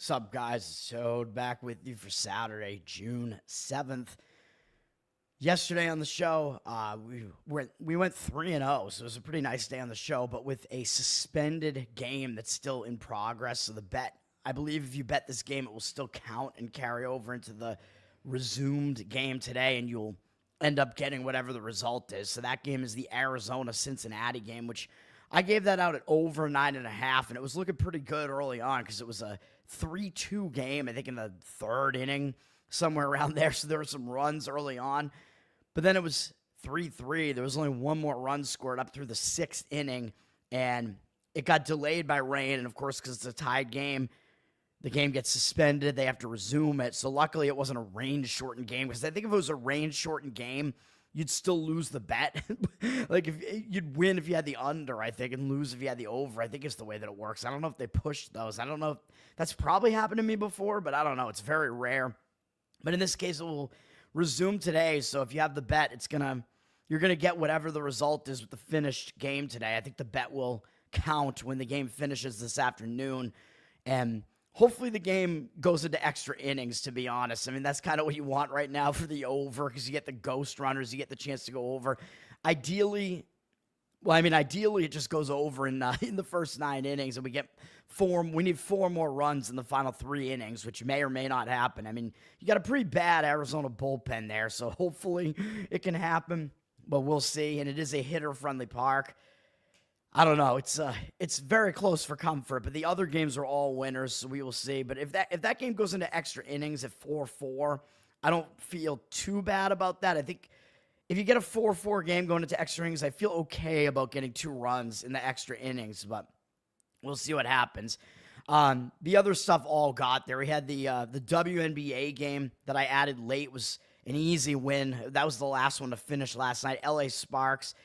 Sup, guys? So back with you for Saturday, June 7th. Yesterday on the show, we went 3-0, so it was a pretty nice day on the show, but with a suspended game that's still in progress. So the bet, I believe if you bet this game, it will still count and carry over into the resumed game today, and you'll end up getting whatever the result is. So that game is the Arizona-Cincinnati game, which I gave that out at over 9.5, and it was looking pretty good early on because it was a 3-2 game, I think in the third inning, somewhere around there. So there were some runs early on. But then it was 3-3. There was only one more run scored up through the sixth inning, and it got delayed by rain. And, of course, because it's a tied game, the game gets suspended. They have to resume it. So luckily it wasn't a rain-shortened game, because I think if it was a rain-shortened game, you'd still lose the bet. Like, if you'd win if you had the under, I think, and lose if you had the over. I think it's the way that it works. I don't know if they pushed those. I don't know if that's probably happened to me before, but I don't know. It's very rare. But in this case, it will resume today. So if you have the bet, you're gonna get whatever the result is with the finished game today. I think the bet will count when the game finishes this afternoon, and hopefully the game goes into extra innings, to be honest. I mean, that's kind of what you want right now for the over, because you get the ghost runners, you get the chance to go over. Ideally, it just goes over in the first 9 innings, and we need 4 more runs in the final 3 innings, which may or may not happen. I mean, you got a pretty bad Arizona bullpen there, so hopefully it can happen, but we'll see. And it is a hitter-friendly park. I don't know. It's very close for comfort, but the other games are all winners, so we will see. But if that game goes into extra innings at 4-4, I don't feel too bad about that. I think if you get a 4-4 game going into extra innings, I feel okay about getting 2 runs in the extra innings, but we'll see what happens. The other stuff all got there. We had the Wnba game that I added late, was an easy win. That was the last one to finish last night. LA Sparks.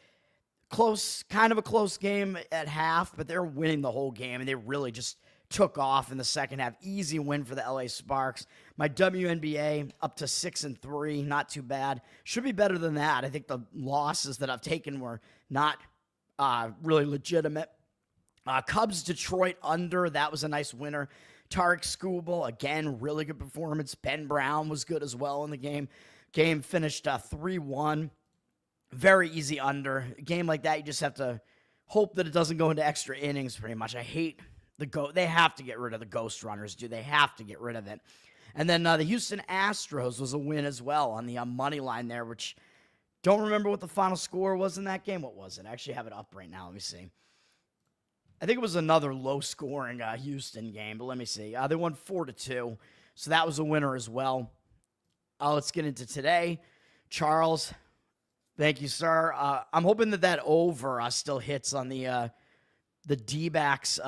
Kind of a close game at half, but they're winning the whole game, and they really just took off in the second half. Easy win for the LA Sparks. My WNBA up to 6-3, not too bad. Should be better than that. I think the losses that I've taken were not really legitimate. Cubs Detroit under, that was a nice winner. Tarek Skubal, again, really good performance. Ben Brown was good as well in the game. Game finished 3-1. Very easy under. A game like that, you just have to hope that it doesn't go into extra innings pretty much. I hate they have to get rid of the ghost runners, dude. They have to get rid of it. And then the Houston Astros was a win as well on the money line there, which don't remember what the final score was in that game. What was it? I actually have it up right now. Let me see. I think it was another low-scoring Houston game, but let me see. They won 4-2, so that was a winner as well. Let's get into today. Charles, thank you, sir. I'm hoping that over still hits on the D-backs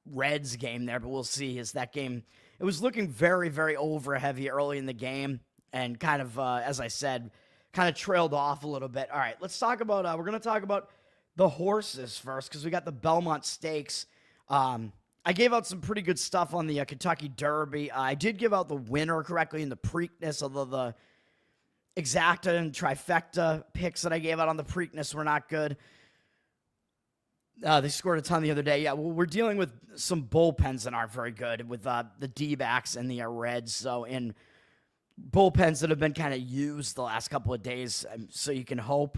Reds game there, but we'll see. Is that game? It was looking very, very over heavy early in the game, and kind of, as I said, kind of trailed off a little bit. All right, let's talk about. We're going to talk about the horses first, because we got the Belmont Stakes. I gave out some pretty good stuff on the Kentucky Derby. I did give out the winner correctly in the Preakness, although the exacta and trifecta picks that I gave out on the Preakness were not good. They scored a ton the other day. Yeah, well, we're dealing with some bullpens that aren't very good with the D-backs and the Reds. So, in bullpens that have been kind of used the last couple of days, so you can hope.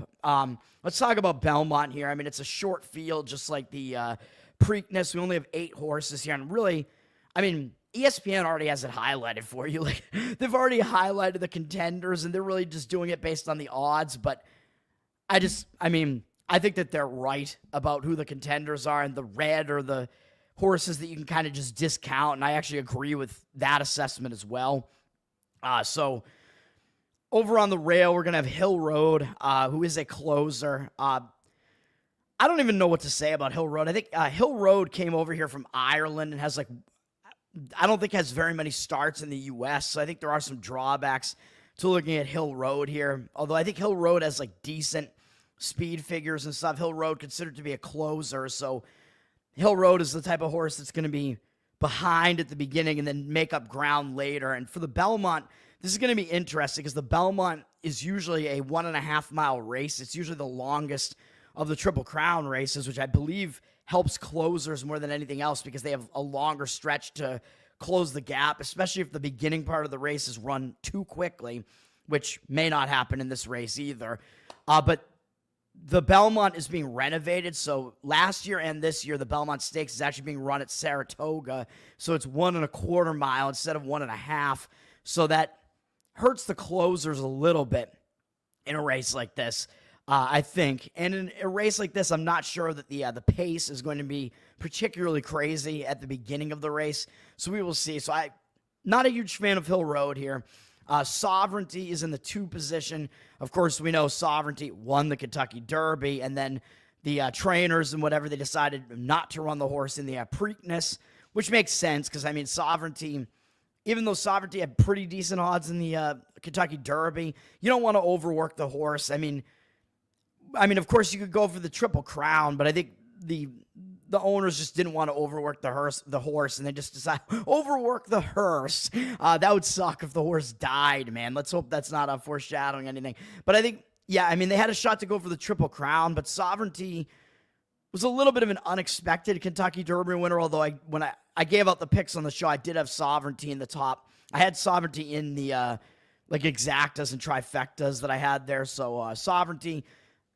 Let's talk about Belmont here. I mean, it's a short field, just like the Preakness. We only have 8 horses here, and really, I mean, ESPN already has it highlighted for you. Like, they've already highlighted the contenders, and they're really just doing it based on the odds. But I think that they're right about who the contenders are, and the red are the horses that you can kind of just discount, and I actually agree with that assessment as well. So over on the rail, we're going to have Hill Road, who is a closer. I don't even know what to say about Hill Road. I think Hill Road came over here from Ireland and has I don't think has very many starts in the U.S., so I think there are some drawbacks to looking at Hill Road here. Although I think Hill Road has decent speed figures and stuff. Hill Road considered to be a closer, so Hill Road is the type of horse that's going to be behind at the beginning and then make up ground later. And for the Belmont, this is going to be interesting because the Belmont is usually a 1.5-mile race. It's usually the longest of the Triple Crown races, which I believe helps closers more than anything else because they have a longer stretch to close the gap, especially if the beginning part of the race is run too quickly, which may not happen in this race either. But the Belmont is being renovated, so last year and this year, the Belmont Stakes is actually being run at Saratoga, so it's 1.25 mile instead of 1.5, so that hurts the closers a little bit in a race like this, I think. And in a race like this, I'm not sure that the pace is going to be particularly crazy at the beginning of the race, so we will see. So I'm not a huge fan of Hill Road here. Sovereignty is in the 2 position. Of course, we know Sovereignty won the Kentucky Derby, and then the trainers and whatever, they decided not to run the horse in the Preakness, which makes sense because, I mean, Sovereignty, even though Sovereignty had pretty decent odds in the Kentucky Derby, you don't want to overwork the horse. I mean, of course, you could go for the Triple Crown, but I think the owners just didn't want to overwork the horse, and they just decided, overwork the hearse. That would suck if the horse died, man. Let's hope that's not a foreshadowing anything. But I think, yeah, I mean, they had a shot to go for the Triple Crown, but Sovereignty was a little bit of an unexpected Kentucky Derby winner, although when I gave out the picks on the show, I did have Sovereignty in the top. I had Sovereignty in the exactas and trifectas that I had there, so Sovereignty,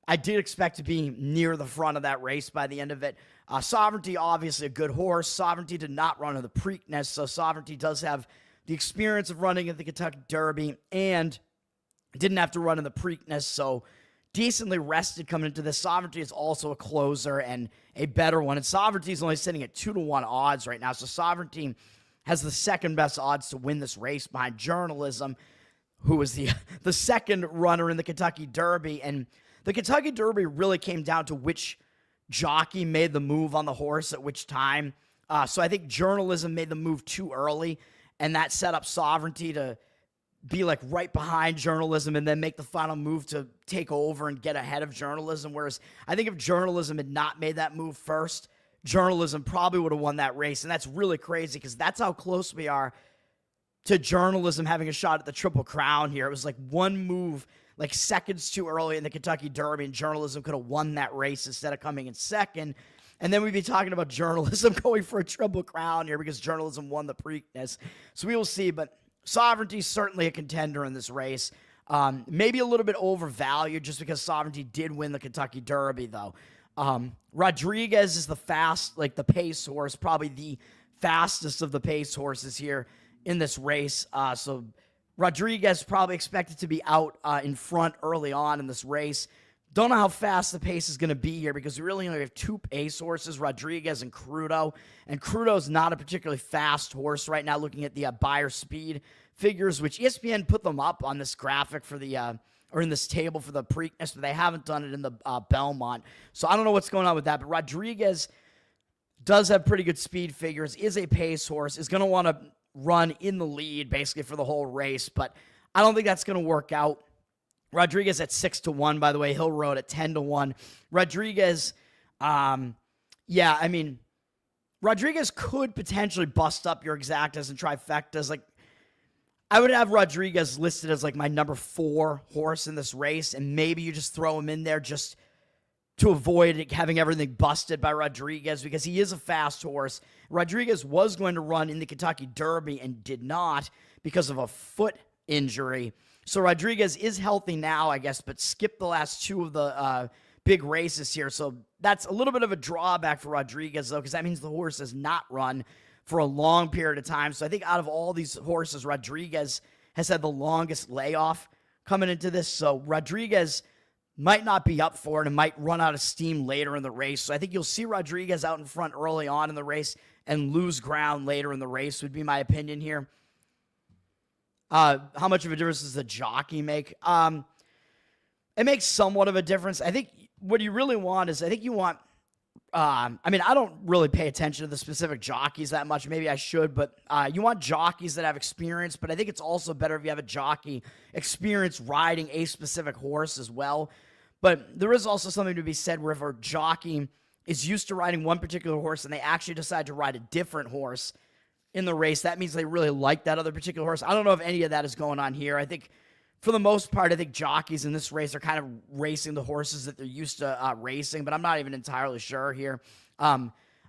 I did expect to be near the front of that race by the end of it. Sovereignty, obviously a good horse. Sovereignty did not run in the Preakness, so Sovereignty does have the experience of running at the Kentucky Derby and didn't have to run in the Preakness, so decently rested coming into this. Sovereignty is also a closer and a better one, and Sovereignty is only sitting at 2-1 odds right now, so Sovereignty has the second best odds to win this race behind Journalism, who was the second runner in the Kentucky Derby, and the Kentucky Derby really came down to which jockey made the move on the horse at which time. So I think Journalism made the move too early, and that set up Sovereignty to be like right behind Journalism and then make the final move to take over and get ahead of Journalism. Whereas I think if Journalism had not made that move first, Journalism probably would have won that race. And that's really crazy because that's how close we are to Journalism having a shot at the Triple Crown here. It was like one move, like seconds too early in the Kentucky Derby, and Journalism could have won that race instead of coming in second. And then we'd be talking about Journalism going for a Triple Crown here because Journalism won the Preakness. So we will see, but Sovereignty is certainly a contender in this race. Maybe a little bit overvalued just because Sovereignty did win the Kentucky Derby, though. Rodriguez is the pace horse, probably the fastest of the pace horses here in this race. So Rodriguez probably expected to be out in front early on in this race. Don't know how fast the pace is going to be here because we really only have 2 pace horses, Rodriguez and Crudo. And Crudo's not a particularly fast horse right now, looking at the buyer speed figures, which ESPN put them up on this graphic for the or in this table for the Preakness, but they haven't done it in the Belmont. So I don't know what's going on with that. But Rodriguez does have pretty good speed figures, is a pace horse, is going to want to run in the lead basically for the whole race, but I don't think that's going to work out. Rodriguez at 6-1, by the way. Hill Road at 10-1. Rodriguez, Rodriguez could potentially bust up your exactas and trifectas. Like, I would have Rodriguez listed as like my number 4 horse in this race, and maybe you just throw him in there just to avoid having everything busted by Rodriguez because he is a fast horse. Rodriguez was going to run in the Kentucky Derby and did not because of a foot injury. So Rodriguez is healthy now, I guess, but skipped the last 2 of the big races here. So that's a little bit of a drawback for Rodriguez, though, because that means the horse has not run for a long period of time. So I think out of all these horses, Rodriguez has had the longest layoff coming into this. So Rodriguez might not be up for it and might run out of steam later in the race. So I think you'll see Rodriguez out in front early on in the race and lose ground later in the race would be my opinion here. How much of a difference does the jockey make? It makes somewhat of a difference. I think what you really want is, you want, I don't really pay attention to the specific jockeys that much. Maybe I should, but you want jockeys that have experience, but I think it's also better if you have a jockey experience riding a specific horse as well. But there is also something to be said where if a jockey is used to riding one particular horse and they actually decide to ride a different horse in the race, that means they really like that other particular horse. I don't know if any of that is going on here. I think for the most part, I think jockeys in this race are kind of racing the horses that they're used to racing, but I'm not even entirely sure here.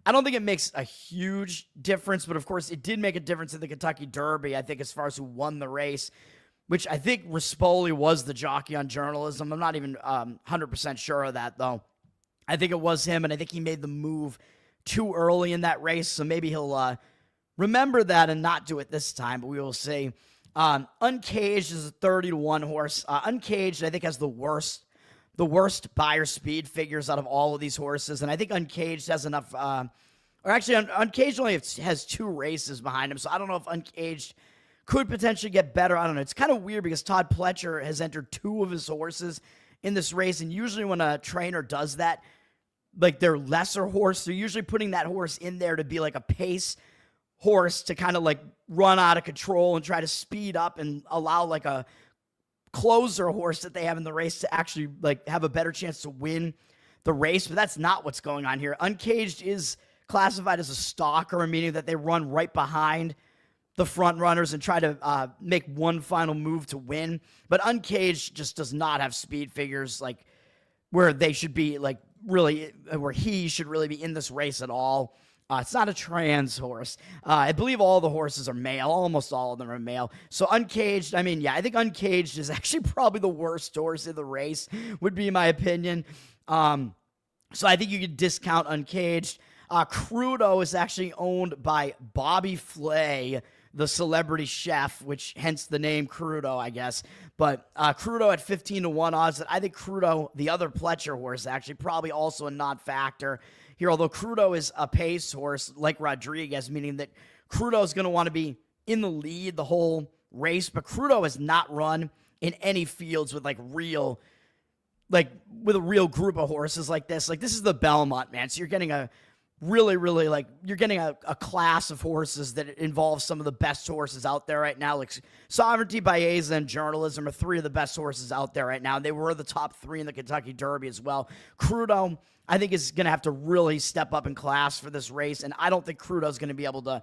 I don't think it makes a huge difference, but of course it did make a difference in the Kentucky Derby, I think, as far as who won the race, which I think Rispoli was the jockey on journalism. I'm not even 100% sure of that, though. I think it was him, and I think he made the move too early in that race, so maybe he'll remember that and not do it this time, but we will see. Uncaged is a 30-1 horse. Uncaged, I think, has the worst buyer speed figures out of all of these horses, and I think Uncaged has enough, Uncaged only has 2 races behind him, so I don't know if Uncaged could potentially get better. I don't know. It's kind of weird because Todd Pletcher has entered 2 of his horses in this race, and usually when a trainer does that, like their lesser horse, they're usually putting that horse in there to be like a pace horse to kind of like run out of control and try to speed up and allow like a closer horse that they have in the race to actually like have a better chance to win the race, but that's not what's going on here. Uncaged is classified as a stalker, meaning that they run right behind the front runners and try to make one final move to win. But Uncaged just does not have speed figures like where they should be, like really where he should really be in this race at all. It's not a trans horse. I believe all the horses are male. Almost all of them are male. So Uncaged, I mean, yeah, I think Uncaged is actually probably the worst horse in the race, would be my opinion. So I think you could discount Uncaged. Crudo is actually owned by Bobby Flay, the celebrity chef, which hence the name Crudo, I guess. But Crudo at 15-1 odds. I think Crudo, the other Pletcher horse, actually probably also a non-factor here. Although Crudo is a pace horse like Rodriguez, meaning that Crudo is going to want to be in the lead the whole race. But Crudo has not run in any fields with with a real group of horses like this. Like this is the Belmont, man. So you're getting a really, you're getting a class of horses that involves some of the best horses out there right now. Like Sovereignty, Baeza, and Journalism are 3 of the best horses out there right now. They were the top 3 in the Kentucky Derby as well. Crudo, I think, is going to have to really step up in class for this race, and I don't think Crudo is going to be able to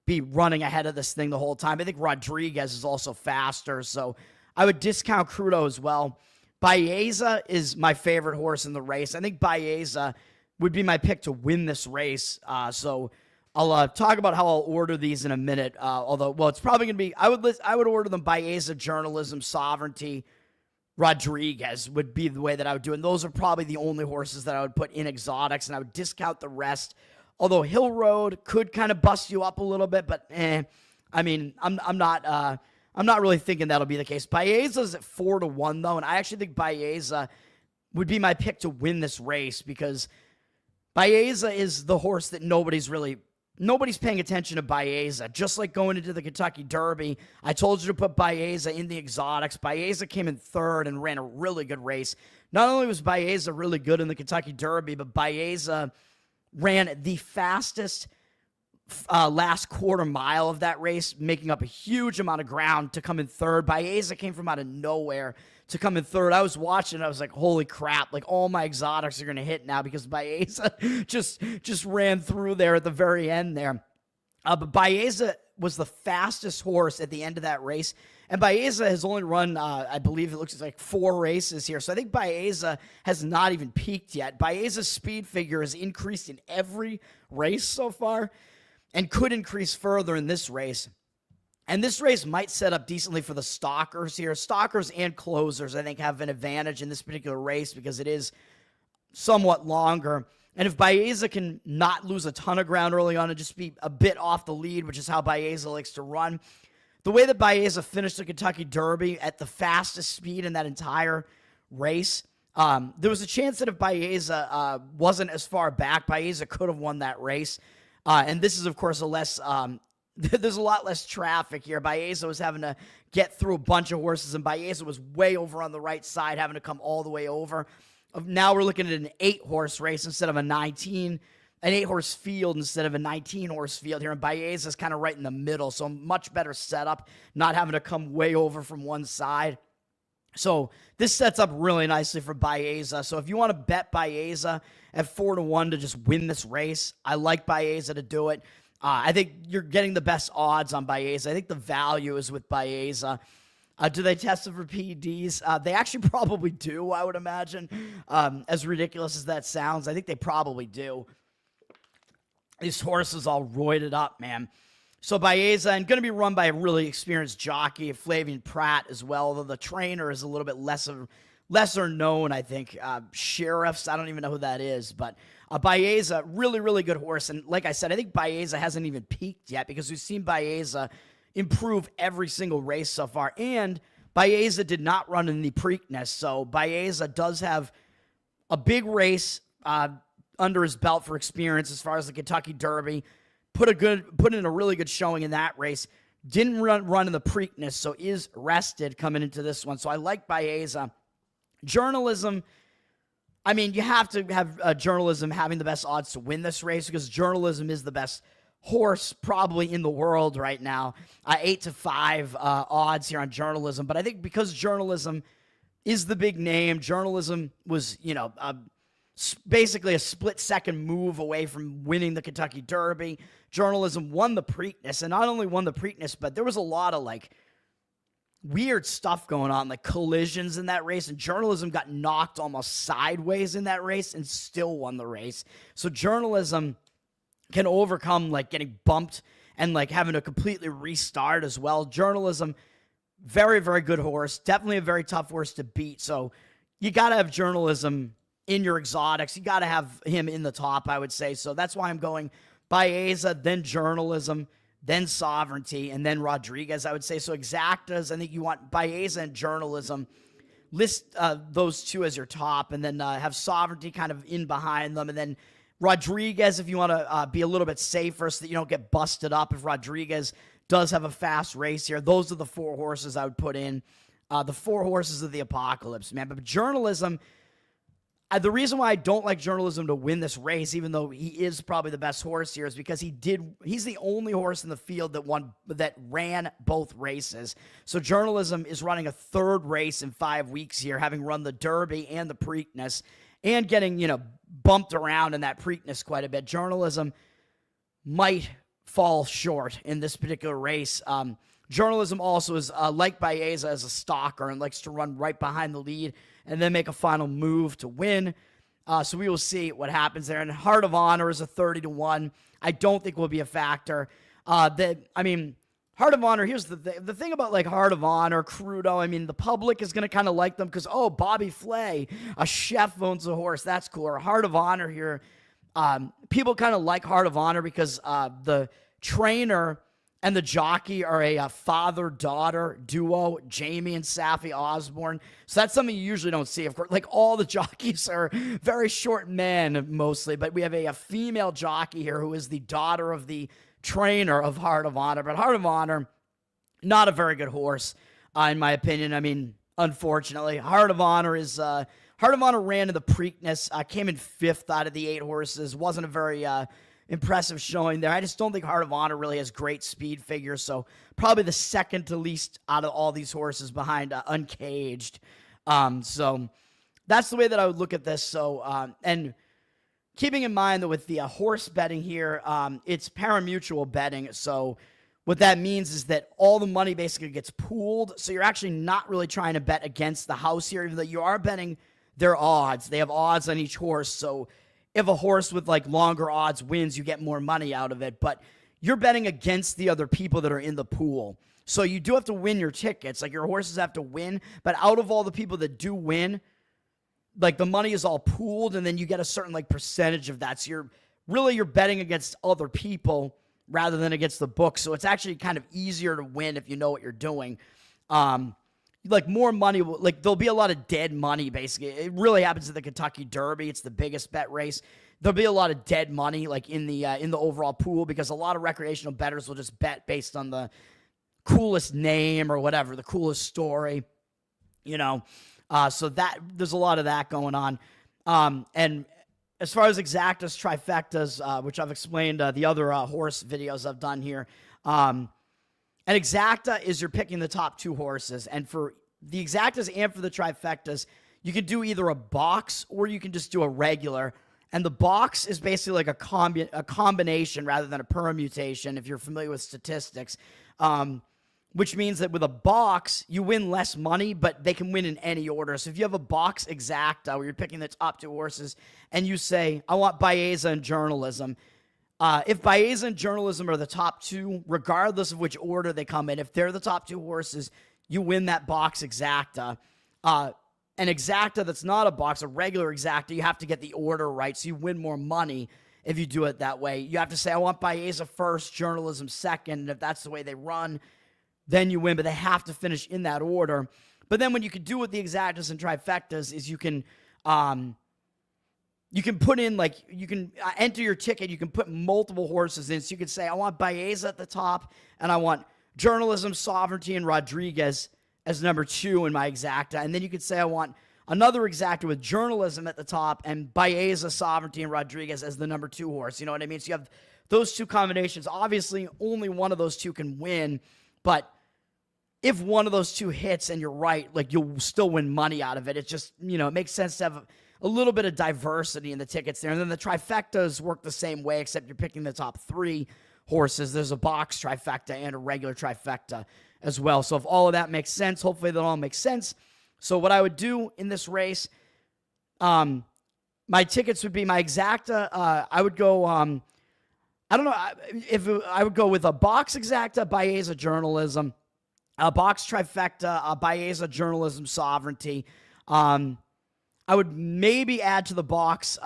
be running ahead of this thing the whole time. I think Rodriguez is also faster, so I would discount Crudo as well. Baeza is my favorite horse in the race. I think Baeza would be my pick to win this race. So I'll talk about how I'll order these in a minute. It's probably going to be, I would order them Baeza, Journalism, Sovereignty, Rodriguez would be the way that I would do. And those are probably the only horses that I would put in exotics, and I would discount the rest. Although Hill Road could kind of bust you up a little bit, but I mean, I'm not really thinking that'll be the case. Baeza's at 4-1 though, and I actually think Baeza would be my pick to win this race because Baeza is the horse that nobody's paying attention to Baeza. Just like going into the Kentucky Derby, I told you to put Baeza in the exotics. Baeza came in 3rd and ran a really good race. Not only was Baeza really good in the Kentucky Derby, but Baeza ran the fastest last quarter mile of that race, making up a huge amount of ground to come in 3rd. Baeza came from out of nowhere to come in 3rd. I was watching, I was like, holy crap, like all my exotics are going to hit now because Baeza just ran through there at the very end there. But Baeza was the fastest horse at the end of that race. And Baeza has only run, I believe it looks like 4 races here. So I think Baeza has not even peaked yet. Baeza's speed figure has increased in every race so far and could increase further in this race. And this race might set up decently for the stalkers here. Stalkers and closers, I think, have an advantage in this particular race because it is somewhat longer. And if Baeza can not lose a ton of ground early on and just be a bit off the lead, which is how Baeza likes to run, the way that Baeza finished the Kentucky Derby at the fastest speed in that entire race, there was a chance that if Baeza wasn't as far back, Baeza could have won that race. And this is, of course, there's a lot less traffic here. Baeza was having to get through a bunch of horses, and Baeza was way over on the right side, having to come all the way over. Now we're looking at an 8-horse race instead of an 8-horse field instead of a 19-horse field here, and Baeza's kind of right in the middle, so much better setup, not having to come way over from one side. So this sets up really nicely for Baeza. So if you want to bet Baeza at 4-1 to just win this race, I like Baeza to do it. I think you're getting the best odds on Baeza. I think the value is with Baeza. Do they test it for PEDs? They actually probably do, I would imagine. As ridiculous as that sounds, I think they probably do. These horses all roided up, man. So Baeza, and going to be run by a really experienced jockey, Flavian Pratt as well, although the trainer is a little bit lesser known, I think. Sheriffs, I don't even know who that is, but Baeza, really, really good horse. And like I said, I think Baeza hasn't even peaked yet because we've seen Baeza improve every single race so far. And Baeza did not run in the Preakness, so Baeza does have a big race under his belt for experience as far as the Kentucky Derby. Put in a really good showing in that race. Didn't run in the Preakness, so is rested coming into this one. So I like Baeza. Journalism, I mean, you have to have Journalism having the best odds to win this race because Journalism is the best horse probably in the world right now. 8-5 odds here on Journalism. But I think because Journalism is the big name, Journalism was, basically a split-second move away from winning the Kentucky Derby. Journalism won the Preakness, and not only won the Preakness, but there was a lot of, weird stuff going on, like collisions in that race, and Journalism got knocked almost sideways in that race and still won the race. So Journalism can overcome, getting bumped and, having to completely restart as well. Journalism, very, very good horse. Definitely a very tough horse to beat. So you got to have Journalism in your exotics. You got to have him in the top, I would say. So that's why I'm going Baeza, then Journalism, then Sovereignty, and then Rodriguez, I would say. So exactas, I think you want Baeza and Journalism. List those two as your top, and then have Sovereignty kind of in behind them, and then Rodriguez if you want to be a little bit safer so that you don't get busted up if Rodriguez does have a fast race here. Those are the four horses I would put in. The four horses of the apocalypse, man. But Journalism, the reason why I don't like Journalism to win this race, even though he is probably the best horse here, is because he's the only horse in the field that ran both races. So Journalism is running a third race in 5 weeks here, having run the Derby and the Preakness, and getting, bumped around in that Preakness quite a bit. Journalism might fall short in this particular race. Journalism also is like Baeza as a stalker and likes to run right behind the lead and then make a final move to win. So we will see what happens there. And Heart of Honor is a 30-1. I don't think will be a factor. Heart of Honor, here's the thing about Heart of Honor, Crudo, the public is going to kind of like them because, Bobby Flay, a chef owns a horse. That's cool. Or Heart of Honor here. People kind of like Heart of Honor because the trainer and the jockey are a father-daughter duo, Jamie and Saffy Osborne. So that's something you usually don't see. Of course, all the jockeys are very short men mostly, but we have a female jockey here who is the daughter of the trainer of Heart of Honor. But Heart of Honor, not a very good horse, in my opinion. Unfortunately, Heart of Honor ran in the Preakness, came in 5th out of the 8 horses. Wasn't a very impressive showing there. I just don't think Heart of Honor really has great speed figures, so probably the second to least out of all these horses behind Uncaged. So that's the way that I would look at this. So, and keeping in mind that with the horse betting here, it's pari-mutuel betting. So what that means is that all the money basically gets pooled. So you're actually not really trying to bet against the house here, even though you are betting their odds. They have odds on each horse. So if a horse with longer odds wins, you get more money out of it. But you're betting against the other people that are in the pool. So you do have to win your tickets. Your horses have to win. But out of all the people that do win, the money is all pooled, and then you get a certain percentage of that. So you're betting against other people rather than against the book. So it's actually kind of easier to win if you know what you're doing. More money, there'll be a lot of dead money, basically. It really happens at the Kentucky Derby. It's the biggest bet race. There'll be a lot of dead money, in the overall pool, because a lot of recreational bettors will just bet based on the coolest name or whatever, the coolest story, so that there's a lot of that going on. And as far as exactas, trifectas, which I've explained the other horse videos I've done here, an exacta is you're picking the top 2 horses. And for the exactas and for the trifectas, you can do either a box or you can just do a regular. And the box is basically a combination rather than a permutation, if you're familiar with statistics. Which means that with a box, you win less money, but they can win in any order. So if you have a box exacta where you're picking the top 2 horses and you say, I want Baeza and Journalism, If Baeza and Journalism are the top two, regardless of which order they come in, if they're the top two horses, you win that box exacta. An exacta that's not a box, a regular exacta, you have to get the order right, so you win more money if you do it that way. You have to say, I want Baeza first, Journalism second, and if that's the way they run, then you win, but they have to finish in that order. But then what you can do with the exactas and trifectas is you can put in, like, you can enter your ticket. You can put multiple horses in. So you can say, I want Baeza at the top, and I want Journalism, Sovereignty, and Rodriguez as number 2 in my exacta. And then you could say, I want another exacta with Journalism at the top and Baeza, Sovereignty, and Rodriguez as the number 2 horse. You know what I mean? So you have those two combinations. Obviously, only one of those two can win, but if one of those two hits and you're right, like, you'll still win money out of it. It's just, it makes sense to have a little bit of diversity in the tickets there. And then the trifectas work the same way, except you're picking the top 3 horses. There's a box trifecta and a regular trifecta as well. So if all of that makes sense, hopefully that all makes sense. So what I would do in this race, my tickets would be my exacta. I would go, I don't know if I would go with a box exacta, Baeza, Journalism, a box trifecta, Baeza, Journalism, Sovereignty. I would maybe add to the box,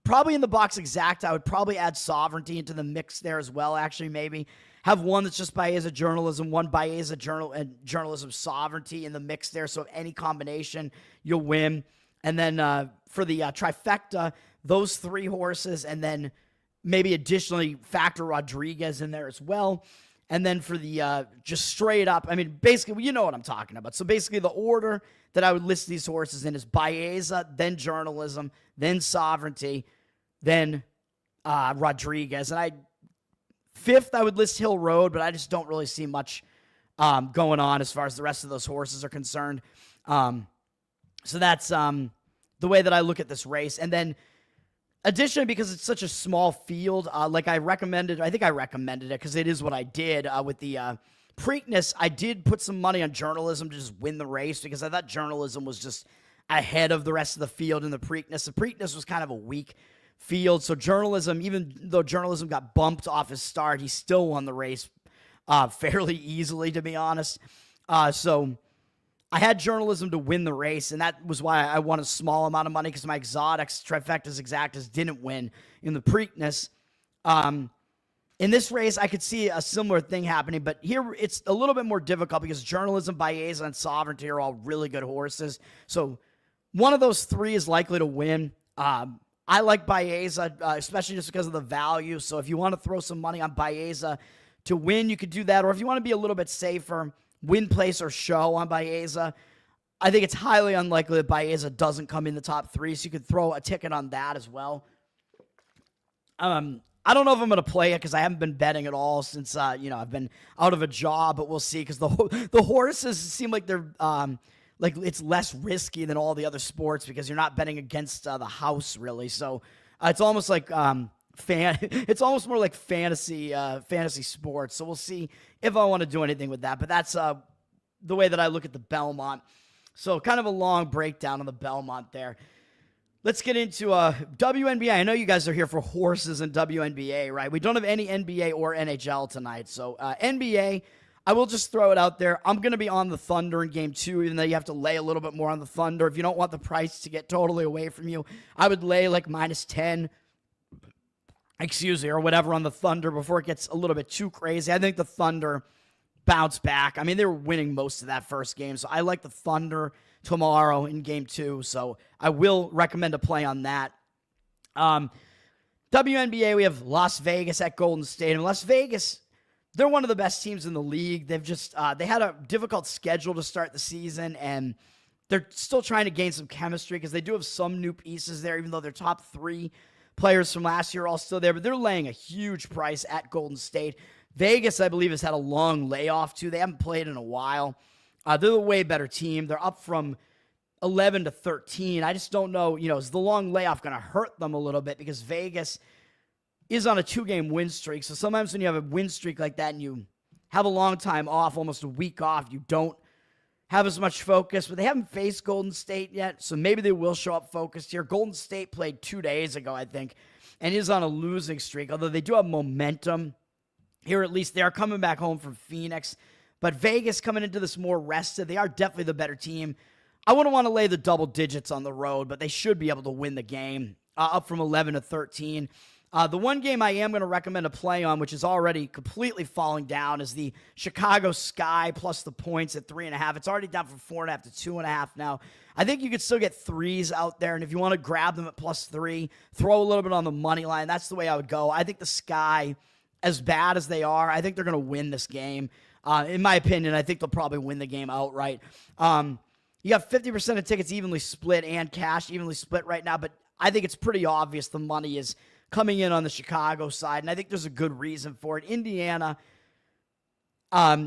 probably in the box exacta, I would probably add Sovereignty into the mix there as well, actually, maybe. Have one that's just Baeza, Journalism, one Baeza, Journalism, Sovereignty in the mix there, so any combination, you'll win. And then for the trifecta, those 3 horses, and then maybe additionally factor Rodriguez in there as well. And then for the just straight up, I mean, basically, you know what I'm talking about. So basically, the order that I would list these horses in is Baeza, then Journalism, then Sovereignty, then Rodriguez. And fifth, I would list Hill Road, but I just don't really see much going on as far as the rest of those horses are concerned. So that's the way that I look at this race. And then additionally, because it's such a small field, I think I recommended it because it is what I did with the Preakness. I did put some money on Journalism to just win the race because I thought Journalism was just ahead of the rest of the field in the Preakness. The Preakness was kind of a weak field, so Journalism, even though Journalism got bumped off his start, he still won the race fairly easily, to be honest. So I had Journalism to win the race, and that was why I won a small amount of money, because my exotics, trifectas, exactas didn't win in the Preakness. In this race, I could see a similar thing happening, but here it's a little bit more difficult because Journalism, Baeza, and Sovereignty are all really good horses. So one of those 3 is likely to win. I like Baeza, especially just because of the value. So if you want to throw some money on Baeza to win, you could do that. Or if you want to be a little bit safer, win, place, or show on Baeza. I think it's highly unlikely that Baeza doesn't come in the top 3, so you could throw a ticket on that as well. I don't know if I'm going to play it because I haven't been betting at all since, I've been out of a job, but we'll see, because the horses seem like they're, like it's less risky than all the other sports because you're not betting against the house, really. So it's almost like it's almost more like fantasy sports. So we'll see if I want to do anything with that. But that's the way that I look at the Belmont. So kind of a long breakdown on the Belmont there. Let's get into WNBA. I know you guys are here for horses and WNBA, right? We don't have any NBA or NHL tonight. So NBA, I will just throw it out there. I'm going to be on the Thunder in Game 2, even though you have to lay a little bit more on the Thunder. If you don't want the price to get totally away from you, I would lay like -10, or whatever on the Thunder before it gets a little bit too crazy. I think the Thunder bounce back. I mean, they were winning most of that first game, so I like the Thunder tomorrow in Game 2, so I will recommend a play on that. WNBA, we have Las Vegas at Golden State, and Las Vegas, they're one of the best teams in the league. They've just they had a difficult schedule to start the season, and they're still trying to gain some chemistry because they do have some new pieces there, even though their top 3 players from last year are all still there, but they're laying a huge price at Golden State. Vegas, I believe, has had a long layoff, too. They haven't played in a while. They're a way better team. They're up from 11 to 13. I just don't know, is the long layoff going to hurt them a little bit because Vegas is on a 2-game win streak. So sometimes when you have a win streak like that and you have a long time off, almost a week off, you don't have as much focus. But they haven't faced Golden State yet, so maybe they will show up focused here. Golden State played 2 days ago, I think, and is on a losing streak, although they do have momentum here. At least they are coming back home from Phoenix. But Vegas coming into this more rested. They are definitely the better team. I wouldn't want to lay the double digits on the road, but they should be able to win the game, up from 11 to 13. The one game I am going to recommend a play on, which is already completely falling down, is the Chicago Sky plus the points at 3.5. It's already down from 4.5 to 2.5 now. I think you could still get threes out there, and if you want to grab them at +3, throw a little bit on the money line. That's the way I would go. I think the Sky, as bad as they are, I think they're going to win this game. In my opinion, I think they'll probably win the game outright. You got 50% of tickets evenly split and cash evenly split right now, but I think it's pretty obvious the money is coming in on the Chicago side, and I think there's a good reason for it. Indiana at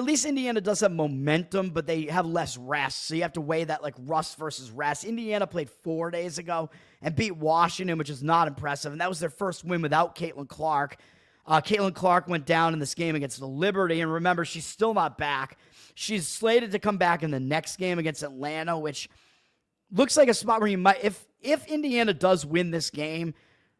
least Indiana does have momentum, but they have less rest, so you have to weigh that like rust versus rest. Indiana played 4 days ago and beat Washington, which is not impressive, and that was their first win without Caitlin Clark. Caitlin Clark went down in this game against the Liberty, and remember, she's still not back. She's slated to come back in the next game against Atlanta, which looks like a spot where you might, if Indiana does win this game,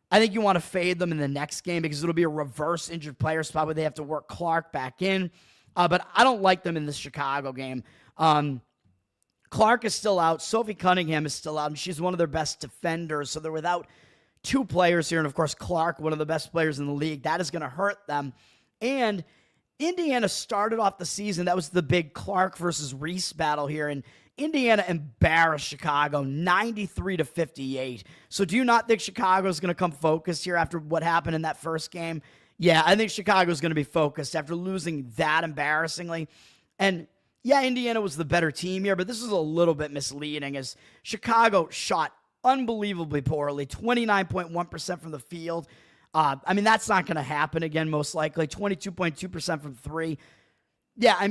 I think you want to fade them in the next game because it'll be a reverse injured player spot where they have to work Clark back in. But I don't like them in this Chicago game. Clark is still out. Sophie Cunningham is still out, and she's one of their best defenders. So they're without two players here, and of course Clark, one of the best players in the league. That is going to hurt them. And Indiana started off the season. That was the big Clark versus Reese battle here, and Indiana embarrassed Chicago 93-58. So do you not think Chicago is going to come focused here after what happened in that first game? Yeah, I think Chicago is going to be focused after losing that embarrassingly. And yeah, Indiana was the better team here, but this is a little bit misleading as Chicago shot unbelievably poorly, 29.1% from the field. That's not going to happen again, most likely. 22.2% from three. Yeah,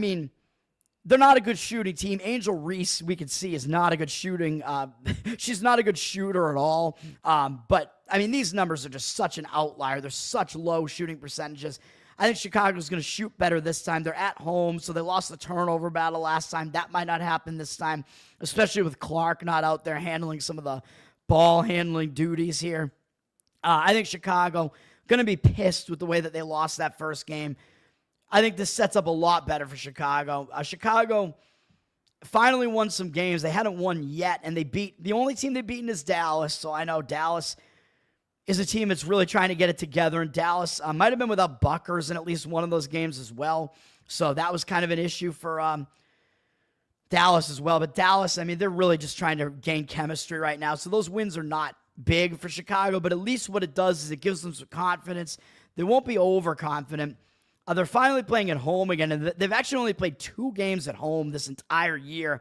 they're not a good shooting team. Angel Reese, we can see, is not a good shooting. She's not a good shooter at all. But these numbers are just such an outlier. They're such low shooting percentages. I think Chicago's going to shoot better this time. They're at home, so they lost the turnover battle last time. That might not happen this time, especially with Clark not out there handling some of the ball handling duties here. I think Chicago going to be pissed with the way that they lost that first game. I think this sets up a lot better for Chicago. Chicago finally won some games. They hadn't won yet, and the only team they've beaten is Dallas. So I know Dallas is a team that's really trying to get it together, and Dallas might have been without Buckers in at least one of those games as well. So that was kind of an issue for Dallas as well. But Dallas, they're really just trying to gain chemistry right now. So those wins are not big for Chicago, but at least what it does is it gives them some confidence. They won't be overconfident. They're finally playing at home again, and they've actually only played 2 games at home this entire year.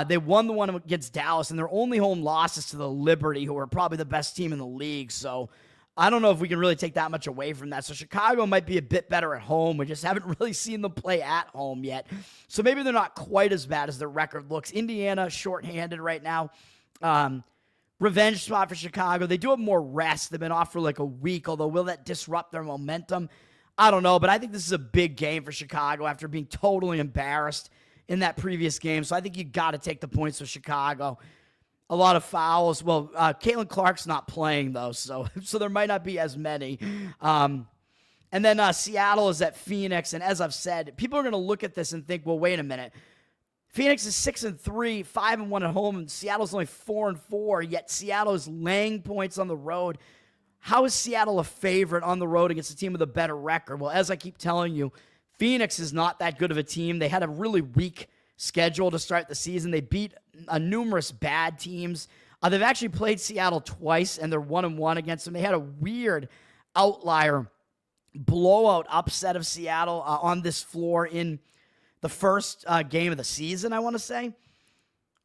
They won the one against Dallas, and their only home loss is to the Liberty, who are probably the best team in the league. So I don't know if we can really take that much away from that. So Chicago might be a bit better at home. We just haven't really seen them play at home yet. So maybe they're not quite as bad as their record looks. Indiana, shorthanded right now. Revenge spot for Chicago. They do have more rest. They've been off for like a week, although will that disrupt their momentum? I don't know, but I think this is a big game for Chicago after being totally embarrassed in that previous game. So I think you got to take the points with Chicago. A lot of fouls. Well, Caitlin Clark's not playing, though, so there might not be as many. And then Seattle is at Phoenix, and as I've said, people are going to look at this and think, well, wait a minute. Phoenix is 6-3, 5-1 at home, and Seattle's only 4-4, yet Seattle is laying points on the road. How is Seattle a favorite on the road against a team with a better record? Well, as I keep telling you, Phoenix is not that good of a team. They had a really weak schedule to start the season. They beat numerous bad teams. They've actually played Seattle twice, and they're 1-1 against them. They had a weird outlier blowout upset of Seattle on this floor in the first game of the season, I want to say.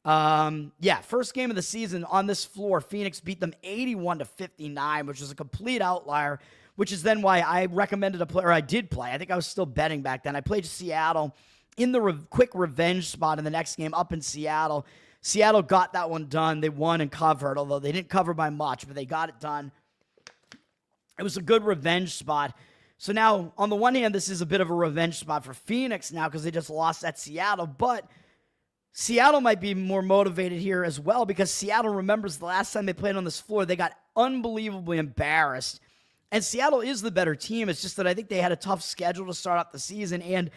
First game of the season on this floor, Phoenix beat them 81-59, which was a complete outlier, which is then why I recommended a player I did play. I think I was still betting back then. I played Seattle in the quick revenge spot in the next game up in Seattle. Seattle got that one done. They won and covered, although they didn't cover by much, but they got it done. It was a good revenge spot. So now, on the one hand, this is a bit of a revenge spot for Phoenix now because they just lost at Seattle, but Seattle might be more motivated here as well because Seattle remembers the last time they played on this floor, they got unbelievably embarrassed. And Seattle is the better team. It's just that I think they had a tough schedule to start off the season, and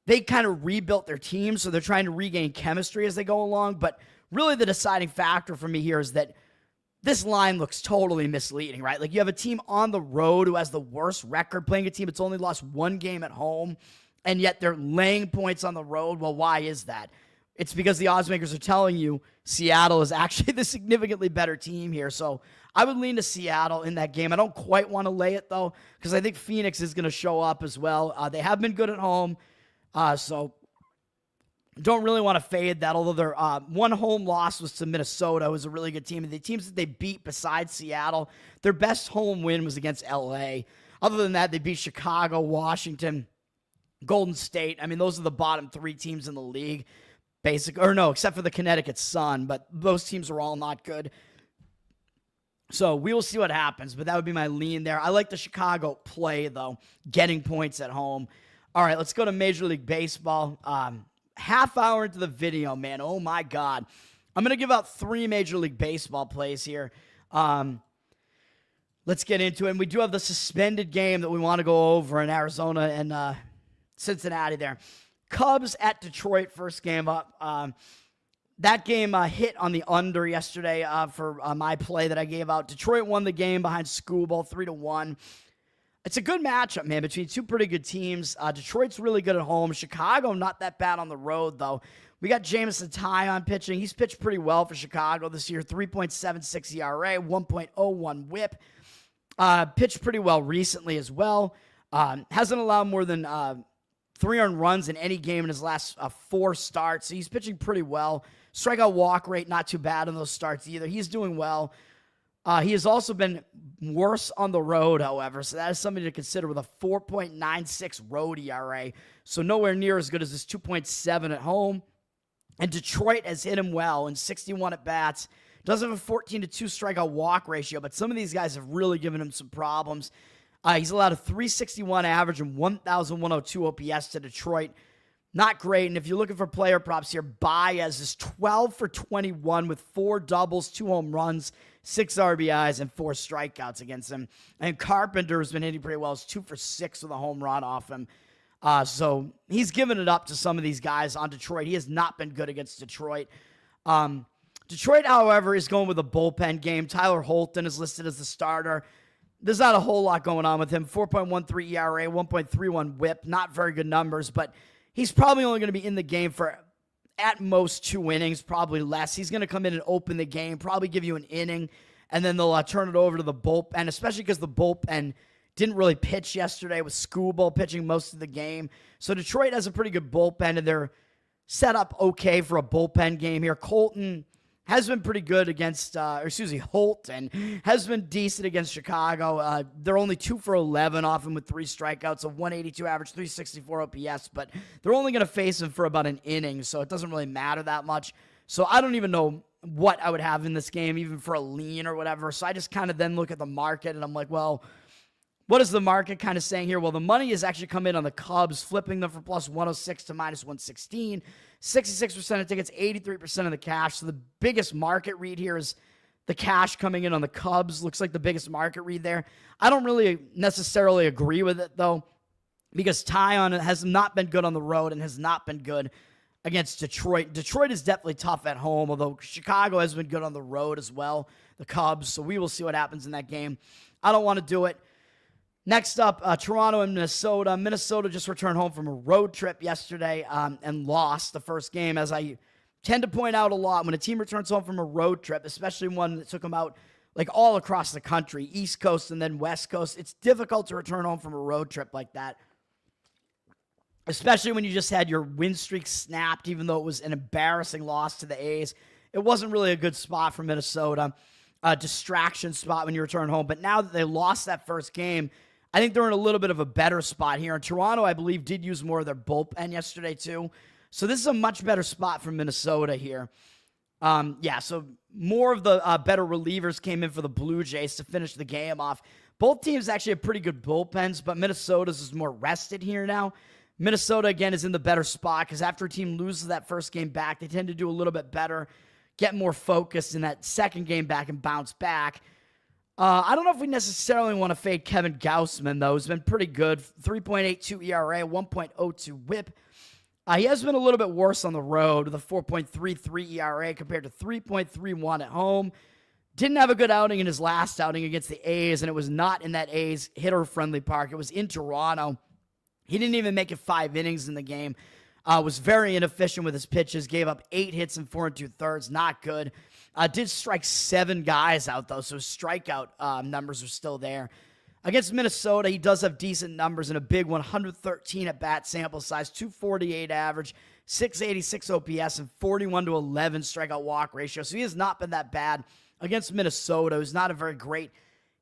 they kind of rebuilt their team, so they're trying to regain chemistry as they go along. But really the deciding factor for me here is that this line looks totally misleading, right? Like, you have a team on the road who has the worst record, playing a team that's only lost one game at home, and yet they're laying points on the road. Well, why is that? It's because the odds makers are telling you Seattle is actually the significantly better team here. So I would lean to Seattle in that game. I don't quite want to lay it, though, because I think Phoenix is going to show up as well. They have been good at home, so don't really want to fade that, although their one home loss was to Minnesota, who was a really good team. And the teams that they beat besides Seattle, their best home win was against L.A. Other than that, they beat Chicago, Washington, Golden State. I mean, those are the bottom three teams in the league, except for the Connecticut Sun, but those teams are all not good. So we will see what happens, but that would be my lean there. I like the Chicago play, though, getting points at home. All right, let's go to Major League Baseball. Half hour into the video, man. Oh, my God. I'm going to give out 3 Major League Baseball plays here. Let's get into it. And we do have the suspended game that we want to go over in Arizona and Cincinnati there. Cubs at Detroit, first game up. That game hit on the under yesterday for my play that I gave out. Detroit won the game behind Schoolball 3-1. It's a good matchup, man, between two pretty good teams. Detroit's really good at home. Chicago, not that bad on the road, though. We got Jameson Taillon pitching. He's pitched pretty well for Chicago this year. 3.76 ERA, 1.01 whip. Pitched pretty well recently as well. Hasn't allowed more than 3 earned runs in any game in his last 4 starts. So he's pitching pretty well. Strikeout walk rate, not too bad in those starts either. He's doing well. He has also been worse on the road, however, so that is something to consider with a 4.96 road ERA, so nowhere near as good as this 2.7 at home. And Detroit has hit him well in 61 at-bats. Does have a 14-2 strikeout walk ratio, but some of these guys have really given him some problems. He's allowed a 361 average and 1,102 OPS to Detroit. Not great, and if you're looking for player props here, Baez is 12 for 21 with 4 doubles, 2 home runs, 6 RBIs, and 4 strikeouts against him. And Carpenter has been hitting pretty well. He's 2 for 6 with a home run off him. So he's given it up to some of these guys on Detroit. He has not been good against Detroit. Detroit, however, is going with a bullpen game. Tyler Holton is listed as the starter. There's not a whole lot going on with him. 4.13 ERA, 1.31 whip. Not very good numbers, but he's probably only going to be in the game for at most 2 innings, probably less. He's going to come in and open the game, probably give you an inning, and then they'll turn it over to the bullpen, especially because the bullpen didn't really pitch yesterday with Schoolball pitching most of the game. So Detroit has a pretty good bullpen, and they're set up okay for a bullpen game here. Colton has been pretty good against, Holton has been decent against Chicago. They're only 2 for 11 off him with 3 strikeouts, a 182 average, 364 OPS, but they're only going to face him for about an inning, so it doesn't really matter that much. So I don't even know what I would have in this game, even for a lean or whatever. So I just kind of then look at the market, and I'm like, well, what is the market kind of saying here? Well, the money has actually come in on the Cubs, flipping them from plus 106 to minus 116. 66% of tickets, 83% of the cash. So the biggest market read here is the cash coming in on the Cubs. Looks like the biggest market read there. I don't really necessarily agree with it, though, because Taillon has not been good on the road and has not been good against Detroit. Detroit is definitely tough at home, although Chicago has been good on the road as well, the Cubs. So we will see what happens in that game. I don't want to do it. Next up, Toronto and Minnesota. Minnesota just returned home from a road trip yesterday and lost the first game. As I tend to point out a lot, when a team returns home from a road trip, especially one that took them out like all across the country, East Coast and then West Coast, it's difficult to return home from a road trip like that, especially when you just had your win streak snapped, even though it was an embarrassing loss to the A's. It wasn't really a good spot for Minnesota, a distraction spot when you return home. But now that they lost that first game, I think they're in a little bit of a better spot here. And Toronto, I believe, did use more of their bullpen yesterday, too. So this is a much better spot for Minnesota here. So more of the better relievers came in for the Blue Jays to finish the game off. Both teams actually have pretty good bullpens, but Minnesota's is more rested here now. Minnesota, again, is in the better spot because after a team loses that first game back, they tend to do a little bit better, get more focused in that second game back and bounce back. I don't know if we necessarily want to fade Kevin Gausman, though. He's been pretty good. 3.82 ERA, 1.02 whip. He has been a little bit worse on the road with a 4.33 ERA compared to 3.31 at home. Didn't have a good outing in his last outing against the A's, and it was not in that A's hitter-friendly park. It was in Toronto. He didn't even make it 5 innings in the game. Was very inefficient with his pitches. Gave up 8 hits in 4 2/3. Not good. Did strike 7 guys out, though, so his strikeout numbers are still there. Against Minnesota, he does have decent numbers in a big 113 at-bat sample size, 248 average, 686 OPS, and 41-11 strikeout walk ratio. So he has not been that bad against Minnesota, who's not a very great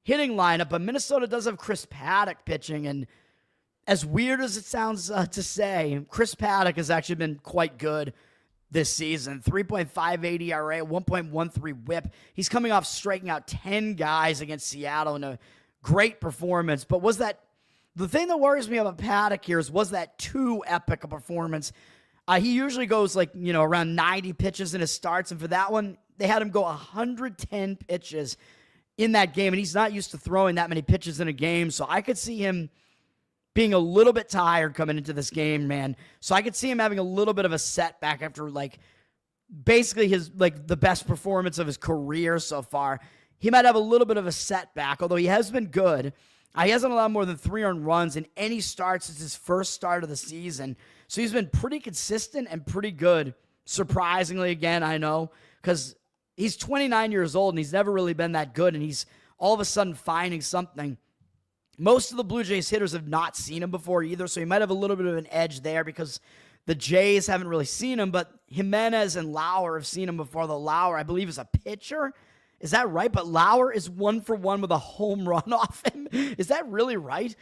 hitting lineup. But Minnesota does have Chris Paddack pitching, and as weird as it sounds to say, Chris Paddack has actually been quite good this season. 3.58 ERA, 1.13 whip. He's coming off striking out 10 guys against Seattle in a great performance. But the thing that worries me about Paddack here was that too epic a performance. He usually goes around 90 pitches in his starts, and for that one, they had him go 110 pitches in that game, and he's not used to throwing that many pitches in a game, so I could see him being a little bit tired coming into this game, man. So I could see him having a little bit of a setback after, basically his, the best performance of his career so far. He might have a little bit of a setback, although he has been good. He hasn't allowed more than 3 earned runs in any start since his first start of the season. So he's been pretty consistent and pretty good. Surprisingly, again, I know, because he's 29 years old and he's never really been that good, and he's all of a sudden finding something. Most of the Blue Jays hitters have not seen him before either, so he might have a little bit of an edge there because the Jays haven't really seen him, but Jimenez and Lauer have seen him before. The Lauer, I believe, is a pitcher. Is that right? But Lauer is 1-for-1 with a home run off him. Is that really right?